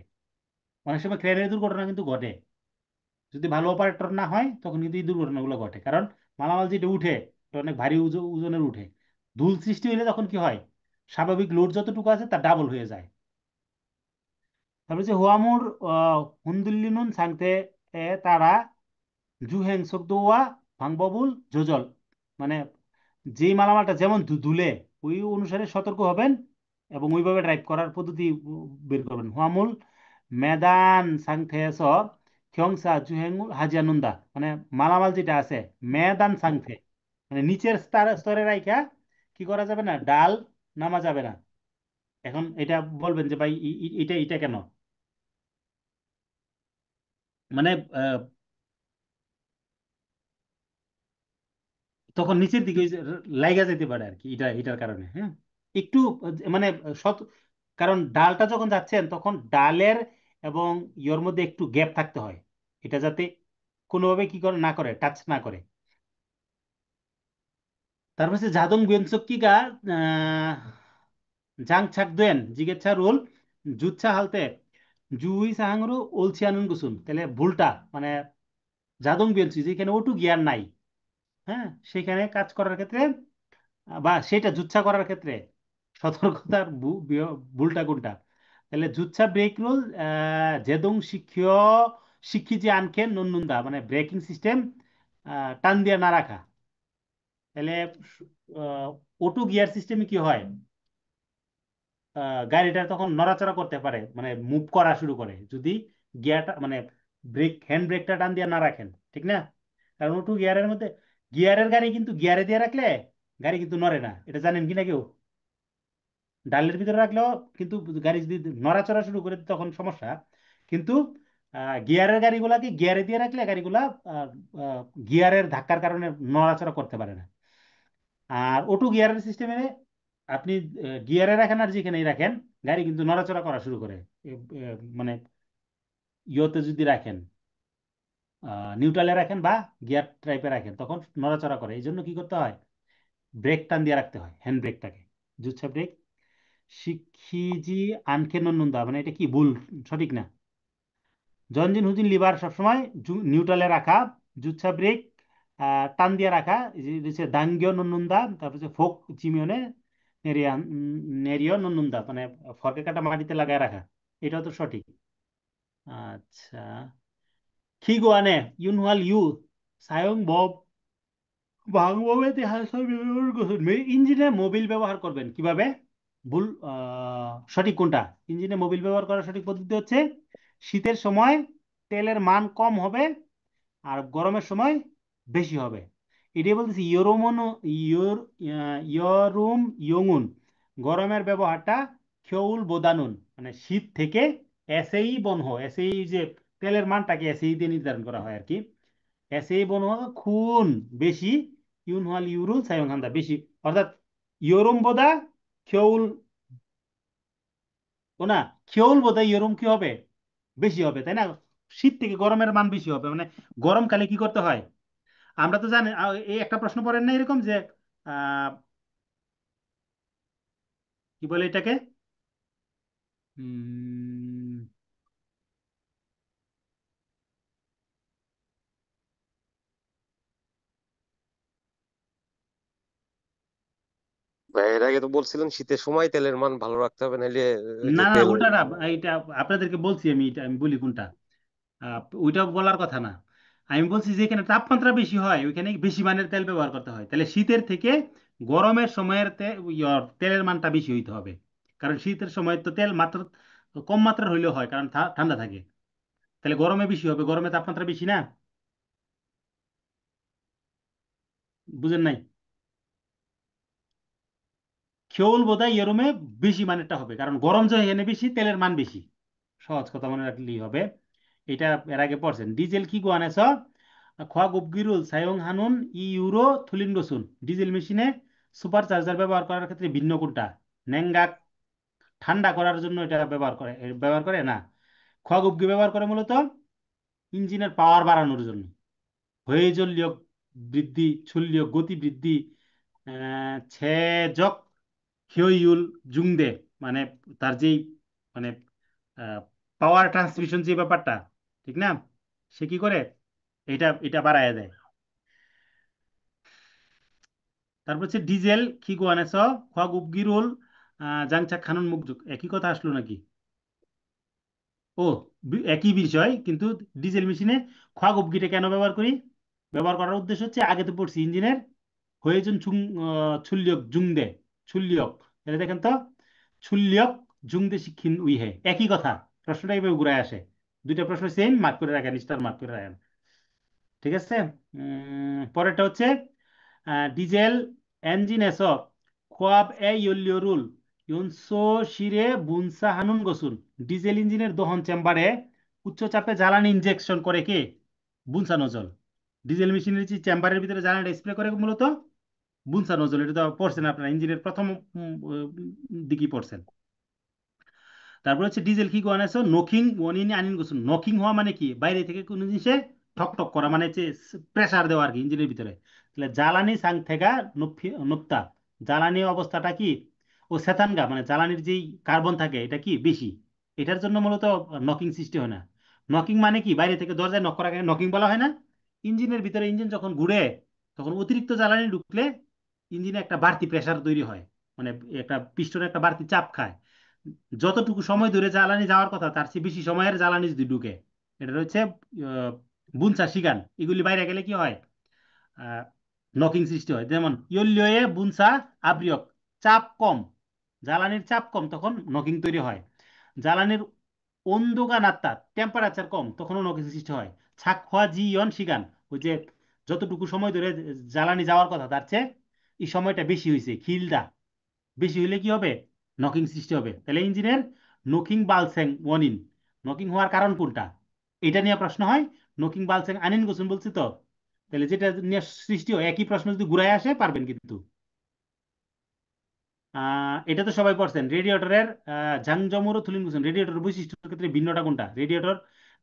অনেক সময় ক্রেনের দুর্ঘটনা কিন্তু ঘটে, যদি ভালো অপারেটর না হয় তখন কিন্তু এই দুর্ঘটনাগুলো ঘটে। কারণ মালামাল যেটা উঠে, এটা অনেক ভারী ওজনের উঠে, ধুল সৃষ্টি হলে তখন কি হয়, স্বাভাবিক লোড যতটুকু আছে তার ডাবল হয়ে যায়। তারপরে যে হোয়ামুর হুন্দুল্লিনুন সাংতে তারা জুহেং সকদোয়া ভাংববুল জোজল, মানে যেই মালামালটা যেমন ধুলে ওই অনুসারে সতর্ক হবেন এবং ওইভাবে ড্রাইভ করার পদ্ধতি বের করবেন। হোয়ামুল মেদান সাংথেস থিয়ংসা জুহেং হাজিয়ানুন্দা, মানে মালামাল যেটা আছে মেদান সাংথে, মানে নিচের স্তরে রাইখা কি করা যাবে না, ডাল নামা যাবে না। এখন এটা বলবেন যে ভাই এটা এটা কেন? মানে তখন নিচের দিকে ওই যে লাইগা যেতে পারে আর কি, এটার কারণে। হ্যাঁ, একটু মানে সত, কারণ ডালটা যখন যাচ্ছেন তখন ডালের এবং ইয়োর মধ্যে একটু গ্যাপ থাকতে হয়, এটা যাতে কোনোভাবে কি করে না করে, টাচ না করে। তারপর হচ্ছে জাদং বিয়নসক্কি গা জাং ছাকদুয়েন জিগেচ্ছা রুল জুচ্ছা হালতে জুই সাহাংরু ওলছিয়ানুন গুসুন। তাহলে ভুলটা মানে জাদং বিয়নসি যেখানে ওটু গিয়ার নাই, হ্যাঁ, সেখানে কাজ করার ক্ষেত্রে বা সেটা জুচ্ছা করার ক্ষেত্রে সতর্কতার ভুলটা কোনটা? তাহলে জুচ্ছা ব্রেক রুল জেদং শিক্ষি যে আনখেন নন্নুন্দা, মানে ব্রেকিং সিস্টেম টান দিয়ে না রাখা। তাহলে অটো গিয়ার সিস্টেমে কি হয়, গাড়িটা তখন নড়াচড়া করতে পারে, মানে মুভ করা শুরু করে যদি গিয়ারটা মানে হ্যান্ড ব্রেকটা টান দিয়ে না রাখেন, ঠিক না? কারণ অটো গিয়ারের মধ্যে, গিয়ারের গাড়ি কিন্তু গিয়ারে দিয়ে রাখলে গাড়ি কিন্তু নড়ে না, এটা জানেন কিনা কেউ? ডালের ভিতরে রাখলেও কিন্তু গাড়ি যদি নড়াচড়া শুরু করে তখন সমস্যা। কিন্তু গিয়ারের গাড়িগুলাকে গিয়ারে দিয়ে রাখলে গাড়িগুলা আহ, আহ, গিয়ারের ধাক্কার কারণে নড়াচড়া করতে পারে না। আর অটো গিয়ারের সিস্টেমে আপনি গিয়ারে রাখেন আর যেখানেই রাখেন গাড়ি কিন্তু নড়াচড়া করা শুরু করে। মানে ইয়েতে যদি রাখেন, নিউট্রালে রাখেন বা গিয়ার টাইপে রাখেন তখন নড়াচড়া করে। এই জন্য কি করতে হয়, ব্রেক টান দিয়ে রাখতে হয়, হ্যান্ড ব্রেকটাকে, জুচ্ছা ব্রেক। শিক্ষিজি আনখে নন্নুন্দা, মানে এটা কি ভুল, সঠিক না। জনজিন হুজিন লিভার সবসময় নিউট্রালে রাখা, জুচ্ছা ব্রেক টান দিয়ে রাখা, এই যে হচ্ছে দাঙ্গিও নন্নুন্দা, তারপর হচ্ছে ফোক চিমিয়নে নেরিয়া নেরিও নন্নুন্দা, মানে ফরকে কাটা মাটিতে লাগায় রাখা, এটাও তো সঠিক। আচ্ছা, খিগুয়ানে ইউনহুয়াল ইউ সায়ং বব ভাঙবে ইঞ্জিনে মোবিল ব্যবহার করবেন কিভাবে? ভুল, সঠিক কোনটা? ইঞ্জিনে মোবিল ব্যবহার করার সঠিক পদ্ধতি হচ্ছে শীতের সময় তেলের মান কম হবে আর গরমের সময় বেশি হবে। এটাই বলতেছি ইয়োরোমন ইয়োর ইয়রুম ইয়ঙুন, গরমের ব্যবহারটা খেউল বোদানুন, মানে শীত থেকে এসেই বনহ, এসেই যে তেলের মানটাকে এসেই দিয়ে নির্ধারণ করা হয় আর কি। এসেই বনহ খুন বেশি, ইউনহাল ইউরুল সায়ং হান্দা বেশি, অর্থাৎ ইয়রুম বোদা খেউল ও না, খেউল বোধ হয় ইয়রুম কি হবে, বেশি হবে, তাই না? শীত থেকে গরমের মান বেশি হবে, মানে গরমকালে কি করতে হয়? আমরা তো জানি এই একটা প্রশ্ন পড়েন না এরকম যে আহ, কি বলে এটাকে, উম, ভাই, এর আগে তো বলছিলেন শীতের সময় তেলের মান ভালো রাখতে হবে, নাহলে ওই না যে না তেল। উল্টাটা, এইটা আপনাদেরকে বলছি আমি, এটা আমি বলি কোনটা, ওইটা বলার কথা না। আমি বলছি যে এখানে তাপমাত্রা বেশি হয় ওইখানে বেশি মানের তেল ব্যবহার করতে হয়, তাহলে শীতের থেকে গরমের সময়ের তেলের মানটা বেশি হইতে হবে, কারণ শীতের সময় তো তেল মাত্র কম মাত্রার হইলেও হয়, কারণ ঠান্ডা থাকে। তাহলে গরমে বেশি হবে, গরমে তাপমাত্রা বেশি না, বুঝেন নাই? খেউল বোধহয় এরমে বেশি মানেরটা হবে, কারণ গরম যে এখানে বেশি, তেলের মান বেশি। সহজ কথা মনে রাখলেই হবে। এটা এর আগে পড়ছেন। ডিজেল কি গোয়ানেছ খোয়া গুবগিরুল সায়ং হানুন ই ইউরো থুলিন গসুন, ডিজেল মেশিনে সুপার চার্জার ব্যবহার করার ক্ষেত্রে ভিন্ন কোনটা? নেঙ্গা ঠান্ডা করার জন্য এটা ব্যবহার করে না। খোয়া গুবগি ব্যবহার করে মূলত ইঞ্জিনের পাওয়ার বাড়ানোর জন্য, হয়েজলীয় বৃদ্ধি, চুল্লীয় গতি বৃদ্ধি, ছেজক হিউল জুংদে, মানে তার যেই মানে পাওয়ার ট্রান্সমিশন যে ব্যাপারটা, ঠিক না, সে কি করে এটা এটা বাড়ায় দেয়। তারপর হচ্ছে ডিজেল কি গোয়ানেছ খোয়াগ উপগিরুল জাংচাক খানুন মুকজুক, একই কথা আসলো নাকি? ও, একই বিষয়, কিন্তু ডিজেল মেশিনে খোয়াগ উপগিটা কেন ব্যবহার করি? ব্যবহার করার উদ্দেশ্য হচ্ছে, আগে তো পড়ছি ইঞ্জিনের হয়েজন ছুল্যক জুংদে, ছুল্যক, তাহলে দেখেন তো, ছুল্যক জুংদে শিক্ষিন উইহে, একই কথা। প্রশ্নটা এইভাবে ঘুরায় আসে, দুইটা প্রশ্ন সেম, মার্ক করে রাখেন, স্টার মার্ক করে রাখেন। ঠিক আছে। পরেরটা হচ্ছে ডিজেল এঞ্জিন এস খোয়াব এ ইয়লিয়রুল ইউনসো শিরে বুনসা হানুন গসুন, ডিজেল ইঞ্জিনের দহন চেম্বারে উচ্চ চাপে জ্বালানি ইনজেকশন করে কে? বুনসা নজল। ডিজেল মেশিনের যে চেম্বারের ভিতরে জ্বালানি স্প্রে করে মূলত বুনসা নজল, এটা তো পড়ছেন আপনারা ইঞ্জিনের প্রথম দিকেই পড়ছেন। তারপর হচ্ছে ডিজেল কি কোয়া আছে নকিং ওয়ানিন আনিন গোসুন, নকিং হওয়া মানে কি? বাইরে থেকে কোনো জিনিসে ঠক ঠক করা, মানে হচ্ছে প্রেসার দেওয়া আর কি ইঞ্জিনের ভিতরে। তাহলে জ্বালানি সাং থেকে নুপ্তা, জ্বালানি অবস্থাটা কি ও শ্বেতাঙ্গা, মানে জ্বালানির যেই কার্বন থাকে এটা কি বেশি, এটার জন্য মূলত নকিং সৃষ্টি হয় না। নকিং মানে কি? বাইরে থেকে দরজায় নক করাকে নকিং বলা হয় না। ইঞ্জিনের ভিতরে ইঞ্জিন যখন ঘুরে তখন অতিরিক্ত জ্বালানি ঢুকলে ইঞ্জিনে একটা বাড়তি প্রেসার তৈরি হয়, মানে একটা পিস্টনে একটা বাড়তি চাপ খায়। যতটুকু সময় ধরে জ্বালানি যাওয়ার কথা তার চেয়ে বেশি সময়ের জ্বালানি যদি ঢুকে, এটা হচ্ছে আহ, বুনসা শিগান, এগুলি বাইরে গেলে কি হয়? নকিং সৃষ্টি হয়। যেমন ইয়ল্লিয়ে বুনসা আব্রিয়ক, চাপ কম, জ্বালানির চাপ কম তখন নকিং তৈরি হয়। জ্বালানির অন্দোগা নাত্তা, টেম্পারেচার কম, তখনও নকিং সৃষ্টি হয়। ছাক খোয়া জি ইয়ন শিগান, ওই যে যতটুকু সময় ধরে জ্বালানি যাওয়ার কথা তার চেয়ে এই সময়টা বেশি হয়েছে, খিলদা বেশি হইলে কি হবে? নকিং সৃষ্টি হবে। তাহলে ইঞ্জিনের নকিং বালসেং ওয়ানিন, নকিং হওয়ার কারণ কোনটা, এটা নিয়ে প্রশ্ন হয়। নকিং বালসেং আনিন গোসুন বলছি তো, তাহলে যেটা নিয়ে সৃষ্টি হয় একই প্রশ্ন যদি ঘুরায় আসে পারবেন কিন্তু। এটা তো সবাই পড়ছেন। রেডিয়েটরের জাংজমুরো থুলিন গোসুন, রেডিয়েটরের বৈশিষ্ট্যের ক্ষেত্রে ভিন্নটা কোনটা? রেডিয়েটর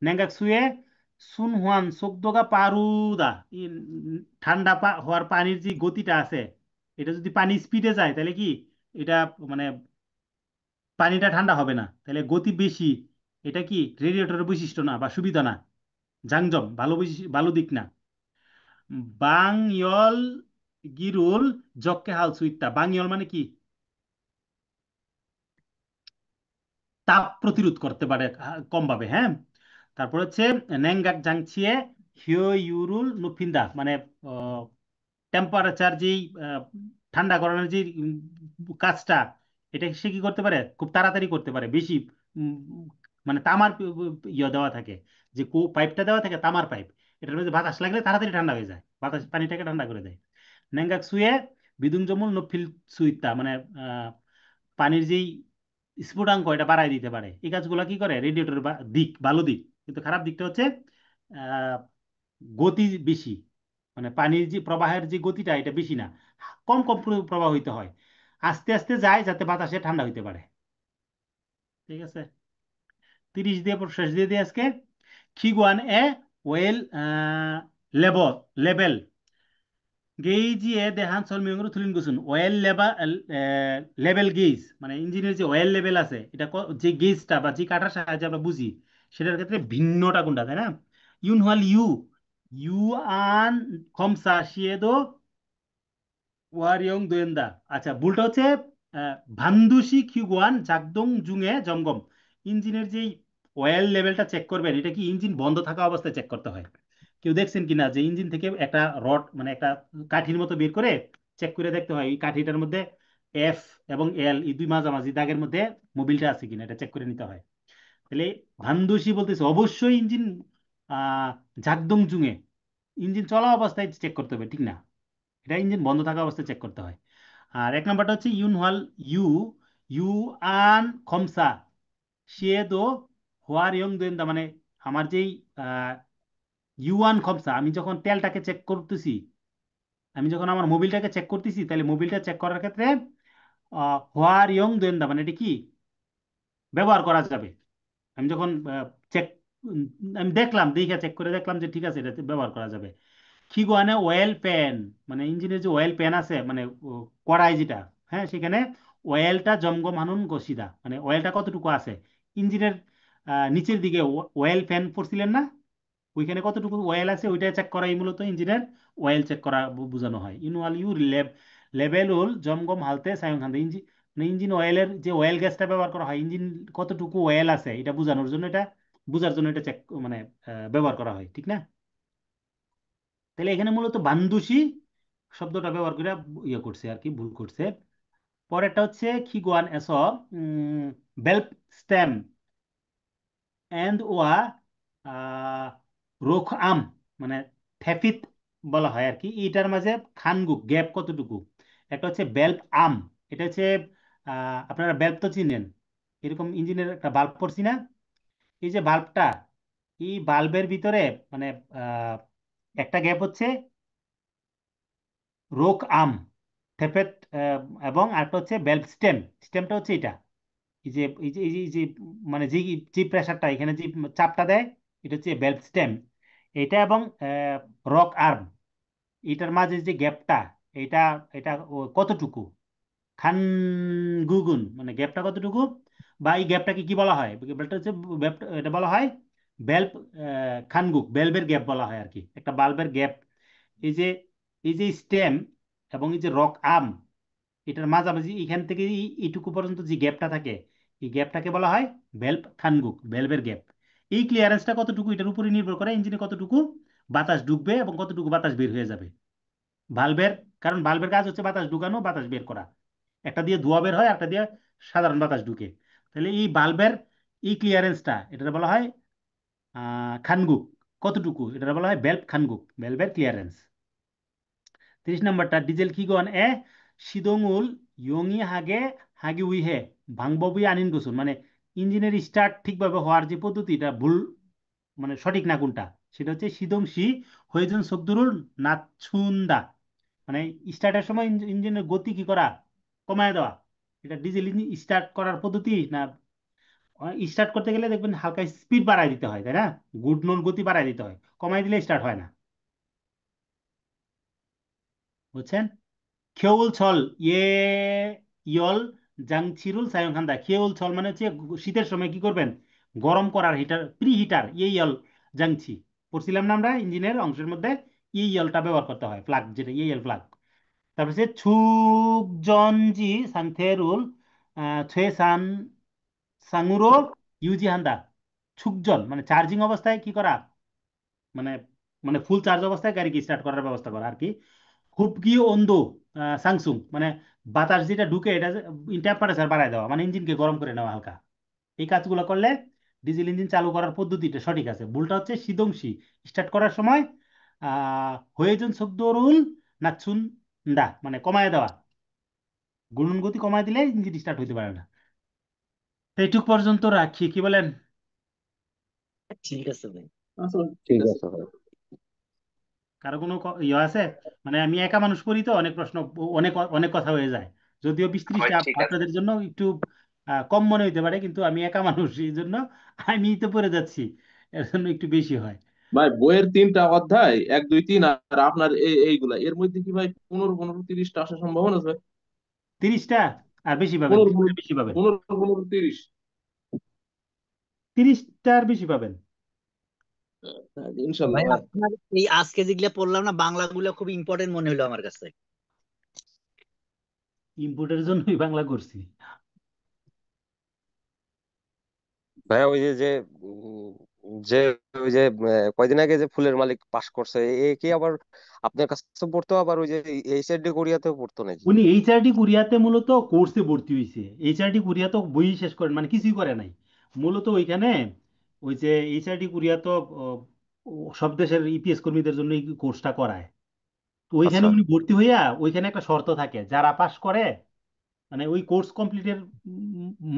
নেঙ্গাক সুয়ে সুন হুয়ান সোকদোগা পারুদা, ঠান্ডা হওয়ার পানির যে গতিটা আছে, এটা যদি পানি স্পিডে যায় তাহলে কি এটা মানে পানিটা ঠান্ডা হবে না, তাহলে গতি বেশি, এটা কি রেডিয়েটরের বৈশিষ্ট্য না বা সুবিধা না, জাংজম ভালো ভালো দিক না। বাং ইয়ল গিরুল জককে হাল সুইত্তা, বাং ইয়ল মানে কি তাপ প্রতিরোধ করতে পারে কম ভাবে, হ্যাঁ। তারপর হচ্ছে ন্যাংগাক জাংছিয়ে হিও ইউরুল নুফিন্দা, মানে টেম্পারেচার যেই ঠান্ডা করানোর যে কাজটা, এটা সে কি করতে পারে, খুব তাড়াতাড়ি করতে পারে, বেশি উম, মানে তামার ইয়ে দেওয়া থাকে, যে পাইপটা দেওয়া থাকে তামার পাইপ, এটার মধ্যে বাতাস লাগলে তাড়াতাড়ি ঠান্ডা হয়ে যায়, বাতাস পানিটাকে ঠান্ডা করে দেয়। ন্যাংগাক সুয়ে বিদুং জমুল নফিল সুইত্তা, মানে পানির যেই স্ফুটাঙ্ক এটা বাড়ায় দিতে পারে। এই কাজগুলো কি করে, রেডিয়েটর দিক ভালো দিক, কিন্তু খারাপ দিকটা হচ্ছে আহ, গতি বেশি, মানে পানির যে প্রবাহের যে গতিটা এটা বেশি না, কম কম প্রবাহিত হয়, আস্তে আস্তে যায় যাতে বাতাসে ঠান্ডা হইতে পারে। ঠিক আছে, 30 দিয়ে শেষ দিয়ে দিয়ে আজকে। খিগুয়ান এ well label label গেইজিয়ে দেহান সলমিয়ংর থুলিন গুছুন well level gauge, মানে ইঞ্জিনের যে ওয়েল লেভেল আছে, এটা যে গেজটা বা যে কাটার সাহায্যে আমরা বুঝি, সেটার ক্ষেত্রে ভিন্নটা কোনটা, তাই না? ইউন হল ইউ ইউ আন খমসা শিয়েদো ওয়ারিয়ং দোয়েন্দা। আচ্ছা, ভুলটা হচ্ছে ভান্দুশি খিগুয়ান জাগদং জুঙে জমগম। ইঞ্জিনের যেই অয়েল লেভেলটা চেক করবেন, এটা কি ইঞ্জিন বন্ধ থাকা অবস্থায় চেক করতে হয়। কেউ দেখছেন কিনা যে ইঞ্জিন থেকে একটা রড, মানে একটা কাঠির মতো বের করে চেক করে দেখতে হয় এই কাঠিটার মধ্যে এফ এবং এল, এই দুই মাঝামাঝি দাগের মধ্যে মোবিলটা আছে কিনা, এটা চেক করে নিতে হয়। তাহলে ভান্দুশি বলতেছে অবশ্যই ইঞ্জিন আহ ঝাকদং জুঙে, ইঞ্জিন চলা অবস্থায় চেক করতে হবে, ঠিক না? এটা ইঞ্জিন বন্ধ থাকা অবস্থায় চেক করতে হয়। আর এক নাম্বারটা হচ্ছে ইউন হল ইউ ইউ আন খমসা সে দো হোয়ার ইয়ং দেন, মানে আমার যেই ইউয়ান খমসা, আমি যখন তেলটাকে চেক করতেছি, আমি যখন আমার মোবিলটাকে চেক করতেছি, তাহলে মোবিলটা চেক করার ক্ষেত্রে হোয়ার ইয়ং দেন, মানে এটা কি ব্যবহার করা যাবে। আমি যখন চেক আমি দেখলাম, দেখে চেক করে দেখলাম যে ঠিক আছে, এটা ব্যবহার করা যাবে। খিগুয়ানে অয়েল প্যান, মানে ইঞ্জিনের যে অয়েল প্যান আছে, মানে কড়াই যেটা, হ্যাঁ, সেখানে অয়েলটা জমগম হানুন গসিদা, মানে অয়েলটা কতটুকু আছে ইঞ্জিনের নিচের দিকে, অয়েল ফ্যান পড়ছিলেন না, ওইখানে কতটুকু অয়েল আছে ওইটা চেক করাই মূলত ইঞ্জিনের অয়েল চেক করা বোঝানো হয়। ইনওয়াল ইউ লেভেল উল জমগম হালতে সায়ং খান্তে, ইঞ্জিন মানে ইঞ্জিন অয়েলের যে অয়েল গ্যাসটা ব্যবহার করা হয়, ইঞ্জিন কতটুকু অয়েল আছে এটা বোঝানোর জন্য, এটা বোঝার জন্য এটা চেক মানে ব্যবহার করা হয়, ঠিক না? তাহলে এখানে মূলত বান্দুশি শব্দটা ব্যবহার করে ইয়ে করছে আর কি, ভুল করছে। পরেরটা হচ্ছে খিগুয়ান এস বেল্প স্টেম এন্ড ওয়া রোখ আম, মানে থেফিত বলা হয় আর কি, এটার মাঝে খানগুক গ্যাপ কতটুকু। একটা হচ্ছে বেল্প আম, এটা হচ্ছে আপনারা বেল্প তো চিনেন, এরকম ইঞ্জিনের একটা বাল্ব পড়ছি না, এই যে বাল্বটা, এই বাল্বের ভিতরে মানে আহ, একটা গ্যাপ হচ্ছে রোক আম থেপেট, এবং আরেকটা হচ্ছে বেল্ট স্টেম, স্টেমটা হচ্ছে এটা, এই যে মানে যে যে প্রেসারটা এখানে যে চাপটা দেয়, এটা হচ্ছে বেল্ট স্টেম, এটা এবং রক আর্ম, এটার মাঝে যে গ্যাপটা, এটা এটা কতটুকু, খান গুগুন, মানে গ্যাপটা কতটুকু, বা এই গ্যাপটাকে কি বলা হয়, গ্যাপটা হচ্ছে এটা বলা হয় বেল্ব খানগুক, বেলবের গ্যাপ বলা হয় আর কি, একটা বাল্বের গ্যাপ। এই যে স্টেম এবং এই যে রক আর্ম, এটার মাঝামাঝি এখান থেকে এইটুকু পর্যন্ত যে গ্যাপটা থাকে, এই গ্যাপটাকে বলা হয় ভেলভ খানগুক, ভেলভের গ্যাপ। এই ক্লিয়ারেন্সটা কতটুকু, এটার উপরে নির্ভর করে ইঞ্জিনে কতটুকু বাতাস ঢুকবে এবং কতটুকু বাতাস বের হয়ে যাবে ভালভের, কারণ ভালভের কাজ হচ্ছে বাতাস ঢুকানো বাতাস বের করা, একটা দিয়ে ধোঁয়া বের হয়, একটা দিয়ে সাধারণ বাতাস ঢুকে। তাহলে এই ভালভের এই ক্লিয়ারেন্সটা, এটা বলা হয় খানগুক, কতটুকু, এটা বলা হয় ভেলভ খানগুক, ভেলভের ক্লিয়ারেন্স। 30 নম্বরটা ডিজেল খিগন এ সিদঙুল ইয়ঙি হাগে হাগি উইহে ভাংববি আনিন গুসুন, মানে ইঞ্জিনের স্টার্ট ঠিকভাবে হওয়ার যে পদ্ধতিটা ভুল, মানে সঠিক না কোনটা, সেটা হচ্ছে সিদংশি হয়েছেন সবদুরুল নাচুন্দা, মানে স্টার্টের সময় ইঞ্জিনের গতি কি করা, কমায় দেওয়া। এটা ডিজেল ইঞ্জিন স্টার্ট করার পদ্ধতি না, স্টার্ট করতে গেলে দেখবেন হালকা স্পিড বাড়ায় দিতে হয়, তাই না? ঘূর্ণন গতি বাড়ায় দিতে হয়, কমায় দিলে স্টার্ট হয় না, বুঝছেন? খেউল ছল ইয়ে ইয়ল জাংছিরুল সায়ং খান্দা। খেউল ছল মানে হচ্ছে শীতের সময় কি করবেন, গরম করার হিটার, প্রি হিটার, ইয়েল জাংছি পড়ছিলাম না আমরা ইঞ্জিনের অংশের মধ্যে, ইয়েলটা ব্যবহার করতে হয়, প্লাগ যেটা ইয়েল প্লাগ। তারপর হচ্ছে ছুকজনজি সাংথেরুল ছয়ে সান সাঙুরো ইউজি হান্দা। ছুকজন মানে চার্জিং অবস্থায় কি করা, মানে মানে ফুল চার্জ অবস্থায় গাড়িকে স্টার্ট করার ব্যবস্থা করা আর কি। হুবগি অন্ধ সাংসুং মানে বাতাস যেটা ঢুকে এটা টেম্পারেচার বাড়ায় দেওয়া, মানে ইঞ্জিনকে গরম করে নেওয়া হালকা। এই কাজগুলো করলে ডিজেল ইঞ্জিন চালু করার পদ্ধতিটা সঠিক আছে। ভুলটা হচ্ছে সিদংশি, স্টার্ট করার সময় হয়েজন শব্দরুল নাচুন দা মানে কমায় দেওয়া, গুণন গতি কমায় দিলে ইঞ্জিন স্টার্ট হইতে পারে না। এইটুক পর্যন্ত রাখি, কি বলেন? ঠিক আছে ভাই। আচ্ছা ঠিক ঠিক আছে। আছে ভাই। কারো কোনো ইয়ে আছে? মানে আমি একা মানুষ করি তো অনেক প্রশ্ন, অনেক অনেক কথা হয়ে যায়। যদিও 20-30টা ঠিক আছে। আপনাদের জন্য একটু কম মনে হইতে পারে, কিন্তু আমি একা মানুষ, এই জন্য আমি তো পড়ে যাচ্ছি, এর জন্য একটু বেশি হয়। ভাই বইয়ের 3টা অধ্যায়, 1 2 3, আর আপনার এইগুলা এর মধ্যে কি ভাই 15 15 30টা আসার সম্ভাবনা আছে? 30টা আর বেশি পাবেন, 15 30টা বেশি পাবেন, 15 15 15 30। 30টার বেশি পাবেন। ইনশাল্লাহ ভাই ভাই। আপনার এই আজকে যেগুলা পড়লাম না বাংলাগুলো খুব ইম্পর্টেন্ট মনে হলো আমার কাছে। ইনপুটের জন্যই বাংলা করছি। ভাই ওই যে যে যে ওই যে কয়দিন আগে যে ফুলের মালিক পাশ করছে, এ কি আবার আপনার কাছে পড়তো, আবার ওই যে এইচআরডি কোরিয়াতেও পড়তো নাকি? উনি এইচআরডি কোরিয়াতে মূলত কোর্সে ভর্তি হয়েছে। এইচআরডি কোরিয়া তো বই শেষ করেন, মানে কিছুই করে নাই মূলত ওইখানে। ওই যে এইচআরডি কোরিয়া তো সব দেশের ইপিএস কর্মীদের জন্য এই কোর্সটা করায়। তো ওইখানে আচ্ছা। উনি ভর্তি হইয়া, ওইখানে একটা শর্ত থাকে, যারা পাশ করে মানে ওই কোর্স কমপ্লিটের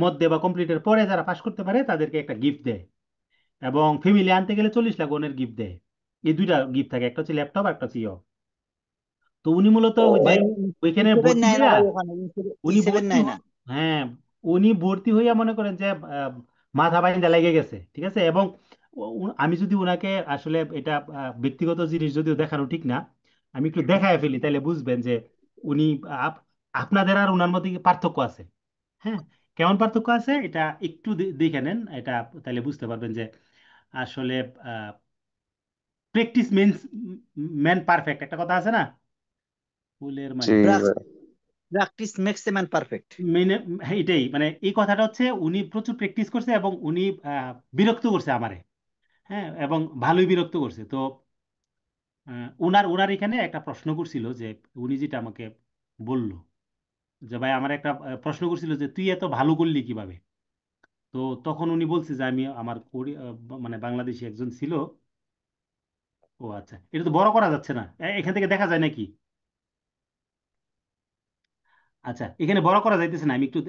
মধ্যে বা কমপ্লিটের পরে যারা পাশ করতে পারে তাদেরকে একটা গিফট দেয়, এবং ফ্যামিলি আনতে গেলে 40 লাখ ওনের গিফট দেয়। এই দুইটা গিফট থাকে, একটা হচ্ছে ল্যাপটপ আর একটা হচ্ছে ইয়ে। তো উনি মূলত ও ওই যে ভাই ওইখানে E7 ভর্তি নেয় না হইয়া, ভাই, ওখানে উনি E7 ভর্তি নেয় না। হ্যাঁ, উনি ভর্তি হইয়া মনে করেন যে মাথা বাইন্দা লেগে গেছে, ঠিক আছে। এবং আমি যদি উনাকে আসলে এটা ব্যক্তিগত জিনিস যদিও দেখানো ঠিক না, আমি একটু দেখায় ফেলি তাহলে বুঝবেন যে উনি আপ- আপনাদের আর উনার মধ্যে কি পার্থক্য আছে। হ্যাঁ, কেমন পার্থক্য আছে এটা একটু দেখে নেন, এটা তাহলে বুঝতে পারবেন যে আসলে প্র্যাকটিস মেন্স ম্যান পারফেক্ট, একটা কথা আছে না, ফুলের জি মালিক। ভাই। Practice makes a man perfect. মেনে হ্যাঁ, এটাই মানে এই কথাটা হচ্ছে উনি প্রচুর প্র্যাকটিস করছে এবং উনি বিরক্ত করছে আমারে। হ্যাঁ, এবং ভালোই বিরক্ত করছে। তো উনার উনার এখানে একটা প্রশ্ন করছিল যে, উনি যেটা আমাকে বলল যে ভাই আমার একটা প্রশ্ন করছিল যে তুই এত ভালো করলি কিভাবে। তো তখন উনি বলছে যে আমি আমার মানে বাংলাদেশি একজন ছিল। ও আচ্ছা, এটা তো বড় করা যাচ্ছে না, এখান থেকে দেখা যায় নাকি? আচ্ছা, এখানে বড় করা যাইতেছে না, আমি একটু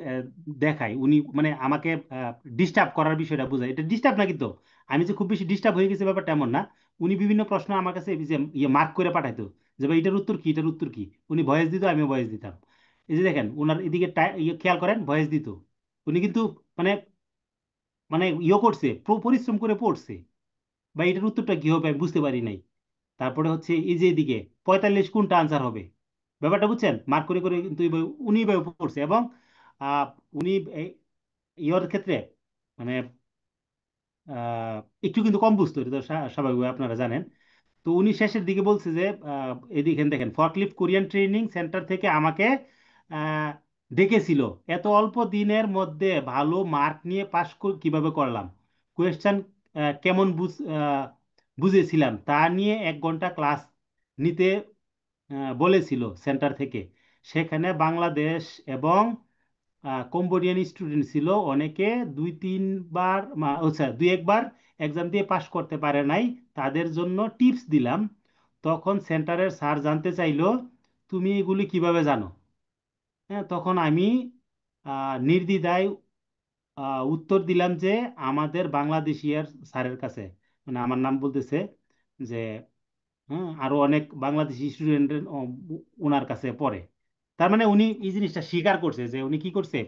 দেখাই। উনি মানে আমাকে ডিস্টার্ব করার বিষয়টা বোঝায়, এটা ডিস্টার্ব না কিন্তু, আমি যে খুব বেশি ডিস্টার্ব হয়ে গেছে ব্যাপারটা এমন না। উনি বিভিন্ন প্রশ্ন আমার কাছে এই যে ইয়ে মার্ক করে পাঠাইতো, যে ভাই এটার উত্তর কি, এটার উত্তর কি। উনি ভয়েস দিত, আমিও ভয়েস দিতাম। এই যে দেখেন ওনার এদিকে ইয়ে খেয়াল করেন, ভয়েস দিত। উনি কিন্তু মানে মানে ইয়ে করছে, পরিশ্রম করে পড়ছে। বা এটার উত্তরটা কি হবে আমি বুঝতে পারি নাই। তারপরে হচ্ছে এই যে এদিকে 45 কোনটা আনসার হবে, ব্যাপারটা বুঝছেন, মার্ক করে করে কিন্তু উনি এইভাবে পড়ছে। এবং আহ, উনি ইয়র ক্ষেত্রে মানে আহ, একটু কিন্তু কম বুঝতো, এটা তো স্বাভাবিক, আপনারা জানেন। তো উনি শেষের দিকে বলছে যে এদিকে দেখেন ফরক্লিফট কোরিয়ান ট্রেনিং সেন্টার থেকে আমাকে আহ, ডেকেছিল, এত অল্প দিনের মধ্যে ভালো মার্ক নিয়ে পাশ কিভাবে করলাম, কোয়েশ্চেন কেমন বুঝেছিলাম তা নিয়ে 1 ঘন্টা ক্লাস নিতে বলেছিল সেন্টার থেকে। সেখানে বাংলাদেশ এবং কম্বোডিয়ান স্টুডেন্ট ছিল অনেকে, 2-3 বার আচ্ছা 2-1 বার এক্সাম দিয়ে পাশ করতে পারে নাই, তাদের জন্য টিপস দিলাম। তখন সেন্টারের স্যার জানতে চাইলো তুমি এগুলি কিভাবে জানো। হ্যাঁ, তখন আমি নির্দ্বিধায় উত্তর দিলাম যে আমাদের বাংলাদেশিয়ার স্যারের কাছে, মানে আমার নাম বলতেছে যে হ্যাঁ, আরো অনেক বাংলাদেশি স্টুডেন্ট ওনার কাছে পড়ে। তার মানে উনি এই জিনিসটা স্বীকার করছে যে উনি কি করছে,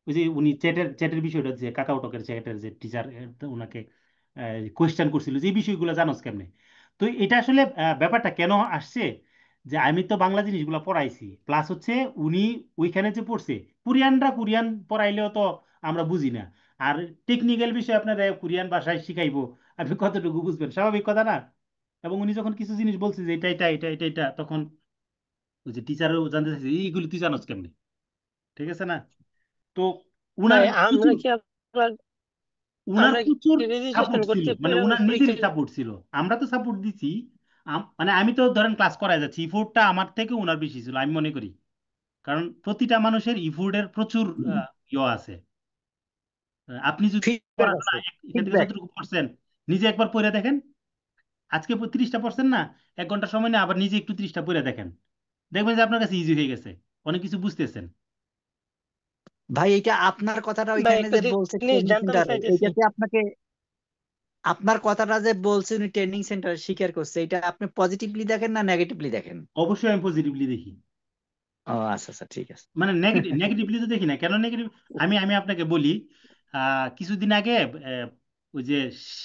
ওই যে উনি চ্যাটের চ্যাটের বিষয়টা, যে কাকাউটকের চ্যাটের যে টিচার ওনাকে কোয়েশ্চেন করছিল যে এই বিষয়গুলো জানোস কেমনে। তো এটা আসলে ব্যাপারটা কেন আসছে, যে আমি তো বাংলা জিনিসগুলো পড়াইছি, প্লাস হচ্ছে উনি ওইখানে যে পড়ছে, কোরিয়ানরা কোরিয়ান পড়াইলেও তো আমরা বুঝি না। আর টেকনিক্যাল বিষয় আপনারা কোরিয়ান ভাষায় শিখাইবো, আপনি কতটুকু বুঝবেন? স্বাভাবিক কথা না? এবং উনি যখন কিছু জিনিস বলছে যে এটা, তখন ওই যে টিচারও জানতে চাইছে এইগুলি তুই জানোস কেমনে, ঠিক আছে না? তো উনার ভাই আমরা প্রচুর কি আবার উনার আমরা প্রচুর কি রেজিস্ট্রেশন সাপোর্ট ছিল, করতে মানে পারে আবার উনার পরীক্ষা নিজেরই সাপোর্ট ছিল। আমরা তো সাপোর্ট দিছি, মানে আমি তো ধরেন ক্লাস করায় যাচ্ছি, ইফোর্টটা আমার থেকে উনার বেশি ছিল আমি মনে করি। কারণ প্রতিটা মানুষের ইফোর্টের প্রচুর আছে। আপনি যদি ফিডব্যাক পড়াশোনা আছে, এখান থেকে ফিডব্যাক। যতটুকু পড়ছেন, নিজে একবার পড়ে দেখেন। আজকে 30টা পড়ছেন না, 1 ঘন্টা সময় না, আবার নিজে একটু 30টা পড়ে দেখেন, দেখবেন যে আপনার কাছে ইজি হয়ে গেছে, অনেক কিছু বুঝতেছেন। ভাই এটা আপনার কথাটা ভাই ওইখানে একটা যে বলছে জিনিস ট্রেনিং জানতে সেন্টারে, চাইতেছি। এইটাতে আপনাকে, আপনার কথাটা যে বলছে উনি ট্রেনিং সেন্টারে স্বীকার করছে, এটা আপনি পজিটিভলি দেখেন না নেগেটিভলি দেখেন? অবশ্যই আমি পজিটিভলি দেখি। ও আচ্ছা আচ্ছা, ঠিক আছে। মানে নেগেটিভলি তো দেখি না। কেন নেগেটিভ? আমি আমি আপনাকে বলি, কিছুদিন আগে আহ, ওই যে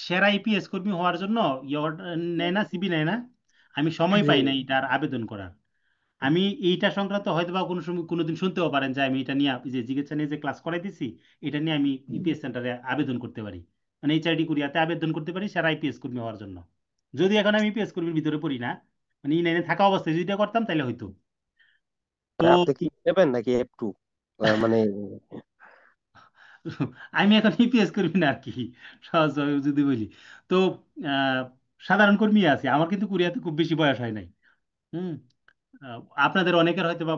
সেরা ইপিএস কর্মী হওয়ার জন্য নেয় না, সিবি নেয় না, আমি সময় জি। পাই না এটার আবেদন করার। আমি এইটা সংক্রান্ত হয়তো বা কোনো সময় কোনোদিন শুনতেও পারেন যে আমি এটা নিয়ে এই যে জিজ্ঞাসা নিয়ে যে ক্লাস করাইতেছি, এটা নিয়ে আমি ইপিএস সেন্টারে আবেদন করতে পারি, মানে এইচআরডি কুরিয়াতে আবেদন করতে পারি সেরা আইপিএস কর্মী হওয়ার জন্য। যদি এখন আমি ইপিএস কর্মীর ভিতরে পড়ি না, মানে ই9 থাকা অবস্থায় যদি এটা করতাম তাহলে হয়তো। তো আপনি কি নেবেন নাকি F2 মানে আমি এখন ইপিএস কর্মী না আর কি, সহজভাবে যদি বলি। তো আহ, সাধারণ কর্মী আছে, আমার কিন্তু কুরিয়াতে খুব বেশি বয়স হয় নাই। হুম। আপনাদের অনেকের হয়তো বা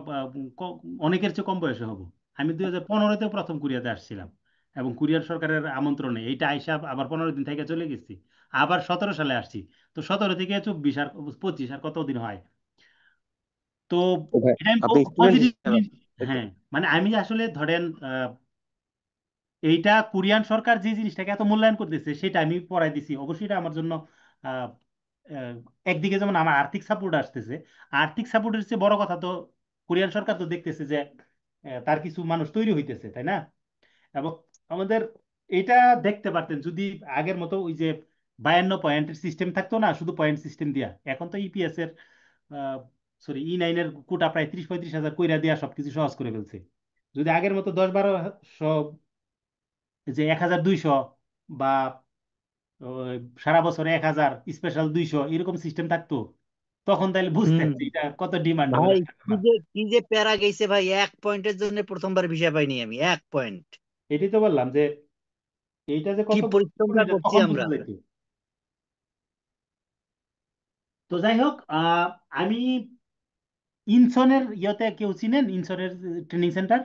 অনেকের চেয়ে কম বয়সে হব। আমি 2015-তে প্রথম কুরিয়াতে আসছিলাম, এবং কুরিয়ার সরকারের আমন্ত্রণে এইটা আইসা আবার 15 দিন থেকে চলে গেছি, আবার 17 সালে আসছি। তো 17 থেকে 24 আর 25 আর কতদিন হয়। তো কোথায়? এটা আমি আপনি স্টুডেন্ট পজিটিভ। হিসেবে তাই তো? হ্যাঁ, মানে আমি আসলে ধরেন এইটা কোরিয়ান সরকার যে জিনিসটাকে এত মূল্যায়ন করতেছে সেটা আমি পড়াই দিছি, অবশ্যই এটা আমার জন্য আহ, আহ, একদিকে যেমন আমার আর্থিক সাপোর্ট আসতেছে, আর্থিক সাপোর্টের চেয়ে বড় কথা তো কোরিয়ান সরকার তো দেখতেছে যে তার কিছু মানুষ তৈরি হইতেছে, তাই না? এবং আমাদের এটা দেখতে পারতেন যদি আগের মতো ওই যে 52 পয়েন্টের সিস্টেম থাকতো না, শুধু পয়েন্ট সিস্টেম দিয়া। এখন তো ইপিএস এর ই9 এর কোটা প্রায় 30-35 হাজার কইরা দিয়া সবকিছু সহজ করে ফেলছে। যদি আগের মতো 10-12 যে 1200 বা ওই সারা বছরে 1000 স্পেশাল 200 এরকম সিস্টেম থাকতো, তখন তাহলে বুঝতেন হুম। যে এটা কত ডিমান্ডেবল ভাই একটা কি ব্যাপার। যে কি যে প্যারা গেছে ভাই, 1 পয়েন্টের জন্য প্রথমবার ভিসা পাইনি আমি, 1 পয়েন্ট। এটাই তো বললাম যে এইটা যে কি কত পরিশ্রমটা এটা করছি তখন আমরা। বোঝা যেত। তো যাই হোক, আমি ইনসনের ইয়েতে কেউ চিনেন? ইনসনের ট্রেনিং সেন্টার,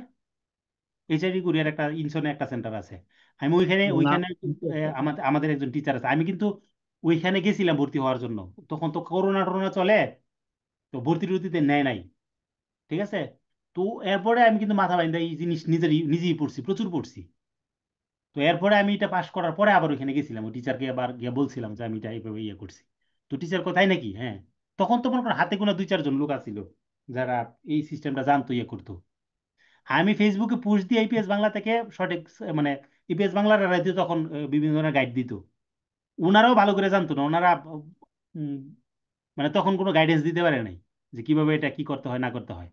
এইচআইডি কুরিয়ার একটা ইনসনে একটা সেন্টার আছে। আমি ওইখানে না। ওইখানে আমাদের আমাদের একজন টিচার আছে, আমি কিন্তু ওইখানে গেছিলাম ভর্তি হওয়ার জন্য। তখন তো করোনা টরোনা চলে, তো ভর্তি টর্তিতে নেয় নাই, ঠিক আছে? তো এরপরে আমি কিন্তু মাথা বাইন্ধা এই জিনিস নিজেই পড়ছি, প্রচুর পড়ছি। তো এরপরে আমি এটা পাশ করার পরে আবার ওইখানে গেছিলাম, ওই টিচারকে আবার গিয়ে বলছিলাম যে আমি এটা এইভাবে ইয়ে করছি। তো টিচার কোথায় নাকি, হ্যাঁ, তখন তো মনে করেন হাতে গোনা 2-4 জন লোক আছিল যারা এই সিস্টেমটা জানতো, ইয়ে করতো। আমি ফেসবুকে পোস্ট দিয়ে ইপিএস বাংলা থেকে সঠিক মানে ইপিএস বাংলার রাইতে তখন বিভিন্ন ধরনের গাইড দিত। ওনারাও ভালো করে জানতো না, ওনারা উম, মানে তখন কোনো গাইডেন্স দিতে পারে নাই যে কিভাবে এটা কি করতে হয় না করতে হয়।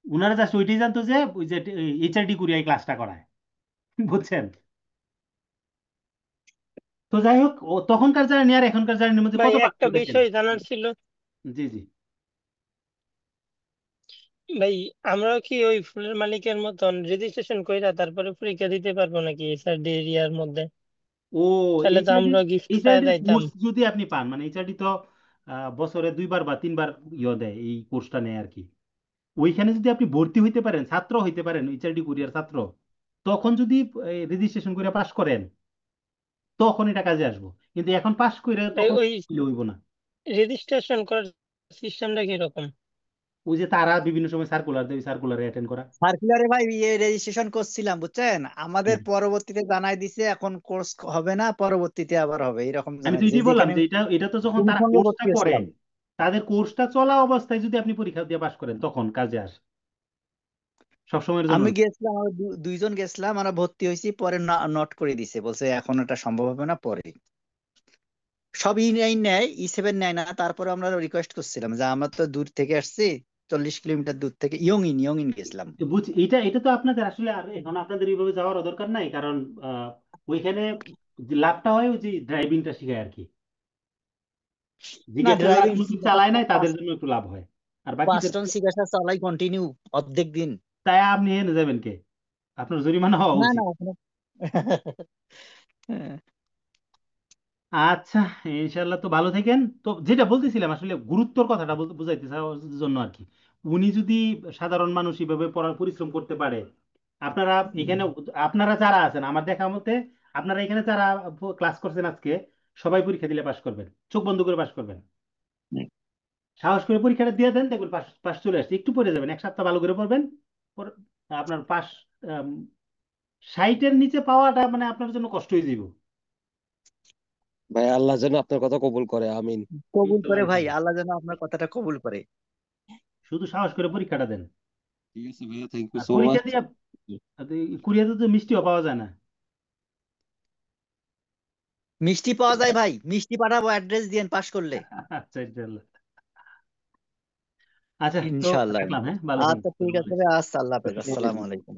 ওনারা জাস্ট ওইটাই জানতো যে ওই যে এইচআরডি কুরিয়ায় ক্লাসটা করায়, বুঝছেন? তো যাই হোক, তখনকার জার্নি আর এখনকার জার্নির মধ্যে ভাই কত একটা পার্থক্য দেখেন। বিষয় জানার ছিল। জি জি। ভাই আমরাও কি ওই ফুলের মালিকের মতন রেজিস্ট্রেশন কইরা তারপরে পরীক্ষা দিতে পারবো নাকি এসআরডি এরিয়ার মধ্যে? ও, তাহলে তো এইচআরডি আমরা গিফট পাই এইচআরডির যাইতাম। কোর্স যদি আপনি পান, মানে এইচআরডি তো বছরে 2বার বা 3বার দেয়, এই কোর্সটা নেয় আর কি। ওইখানে যদি আপনি ভর্তি হইতে পারেন, ছাত্র হইতে পারেন, এইচআরডি কুরিয়ার ছাত্র, তখন যদি রেজিস্ট্রেশন করে পাশ করেন, তখন এটা কাজে আসবো। কিন্তু এখন পাশ করে এই তখন ওই হইব না। রেজিস্ট্রেশন করার সিস্টেমটা কিরকম? ওই যে তারা বিভিন্ন সময় সার্কুলার দেয়, সার্কুলারে অ্যাটেন্ড করা। সার্কুলারে ভাই রেজিস্ট্রেশন করছিলাম বুঝছেন, আমাদের হ্যাঁ, পরবর্তীতে জানাই দিছে এখন কোর্স হবে না, পরবর্তীতে আবার হবে এরকম আমি জানাই তো দিছে, এটাই বললাম যেখানে যে এটা এটা তো যখন কোন তারা সঙ্গে কোর্সটা ভর্তি করে, হয়েছিলাম। তাদের কোর্সটা চলা অবস্থায় যদি আপনি পরীক্ষা দিয়ে পাশ করেন তখন কাজে আসে, সবসময়ের জন্য আমি না। গেছিলাম, আমরা দুইজন গেছিলাম, আমরা ভর্তি হয়েছি, পরে নট করে দিছে, বলছে এখন এটা সম্ভব হবে না, পরে। সব E9 নেয়, E7 নেয় না। তারপরে আমরা রিকোয়েস্ট করছিলাম যে আমরা তো দূর থেকে আসছি, 40 কিলোমিটার দূর থেকে ইয়ং ইন গেছিলাম। বুঝছি, এটা এটা তো আপনাদের আসলে আর এখন আপনাদের এইভাবে যাওয়ার দরকার নাই, কারণ ওইখানে যে লাভটা হয় ওই যে ড্রাইভিংটা শিখায় আর কি। না, জিজ্ঞাসা যারা ড্রাইভিং কোনোদিন চালায় নাই তাদের জন্য একটু লাভ হয়, আর বাকিদের 5 টন জিজ্ঞাসা চালাই কন্টিনিউ অর্ধেক দিন। তাই আপনি এনে যাবেন কে? আপনার জরিমানা হওয়া না না উচিত। ওখানে হ্যাঁ, আচ্ছা, ইনশাল্লাহ। তো ভালো থাকেন। তো যেটা বলতেছিলাম আসলে গুরুত্বর কথাটা বলতে বুঝাইতে চাওয়ার জন্য আর কি, উনি যদি সাধারণ মানুষ এইভাবে পড়ার পরিশ্রম করতে পারে, আপনারা এখানে আপনারা যারা আছেন আমার দেখা মতে, আপনারা এখানে যারা ক্লাস করছেন আজকে সবাই পরীক্ষা দিলে পাশ করবেন, চোখ বন্ধ করে পাশ করবেন। সাহস করে পরীক্ষাটা দিয়ে দেন, দেখবেন পাশ পাশ চলে আসছে। একটু পড়ে যাবেন, এক সপ্তাহ ভালো করে পড়বেন, আপনার পাশ 60-এর নিচে পাওয়াটা মানে আপনার জন্য কষ্ট হয়ে যাবে। ভাই আল্লাহ যেন আপনার কথা কবুল করে, আমিন। কবুল করে ইনশাল্লাহ ভাই, ইনশাল্লাহ। আল্লাহ যেন আপনার কথাটা কবুল করে। শুধু সাহস করে পরীক্ষাটা দেন। ঠিক আছে ভাইয়া, থ্যাংক ইউ আর সো পরীক্ষা মাচ। দিয়ে কুরিয়াতে তো মিষ্টিও পাওয়া যায় না। মিষ্টি পাওয়া যায় ভাই, মিষ্টি পাঠাবো, অ্যাড্রেস দিয়েন পাস করলে। আচ্ছা ইনশাল্লাহ। আচ্ছা তো ইনশাআল্লাহ। রাখলাম, হ্যাঁ, ভালো আচ্ছা ঠিক থাকবেন। আছে ভাই, আচ্ছা, আল্লাহ হাফেজ, ওকে। আসসালামু আলাইকুম।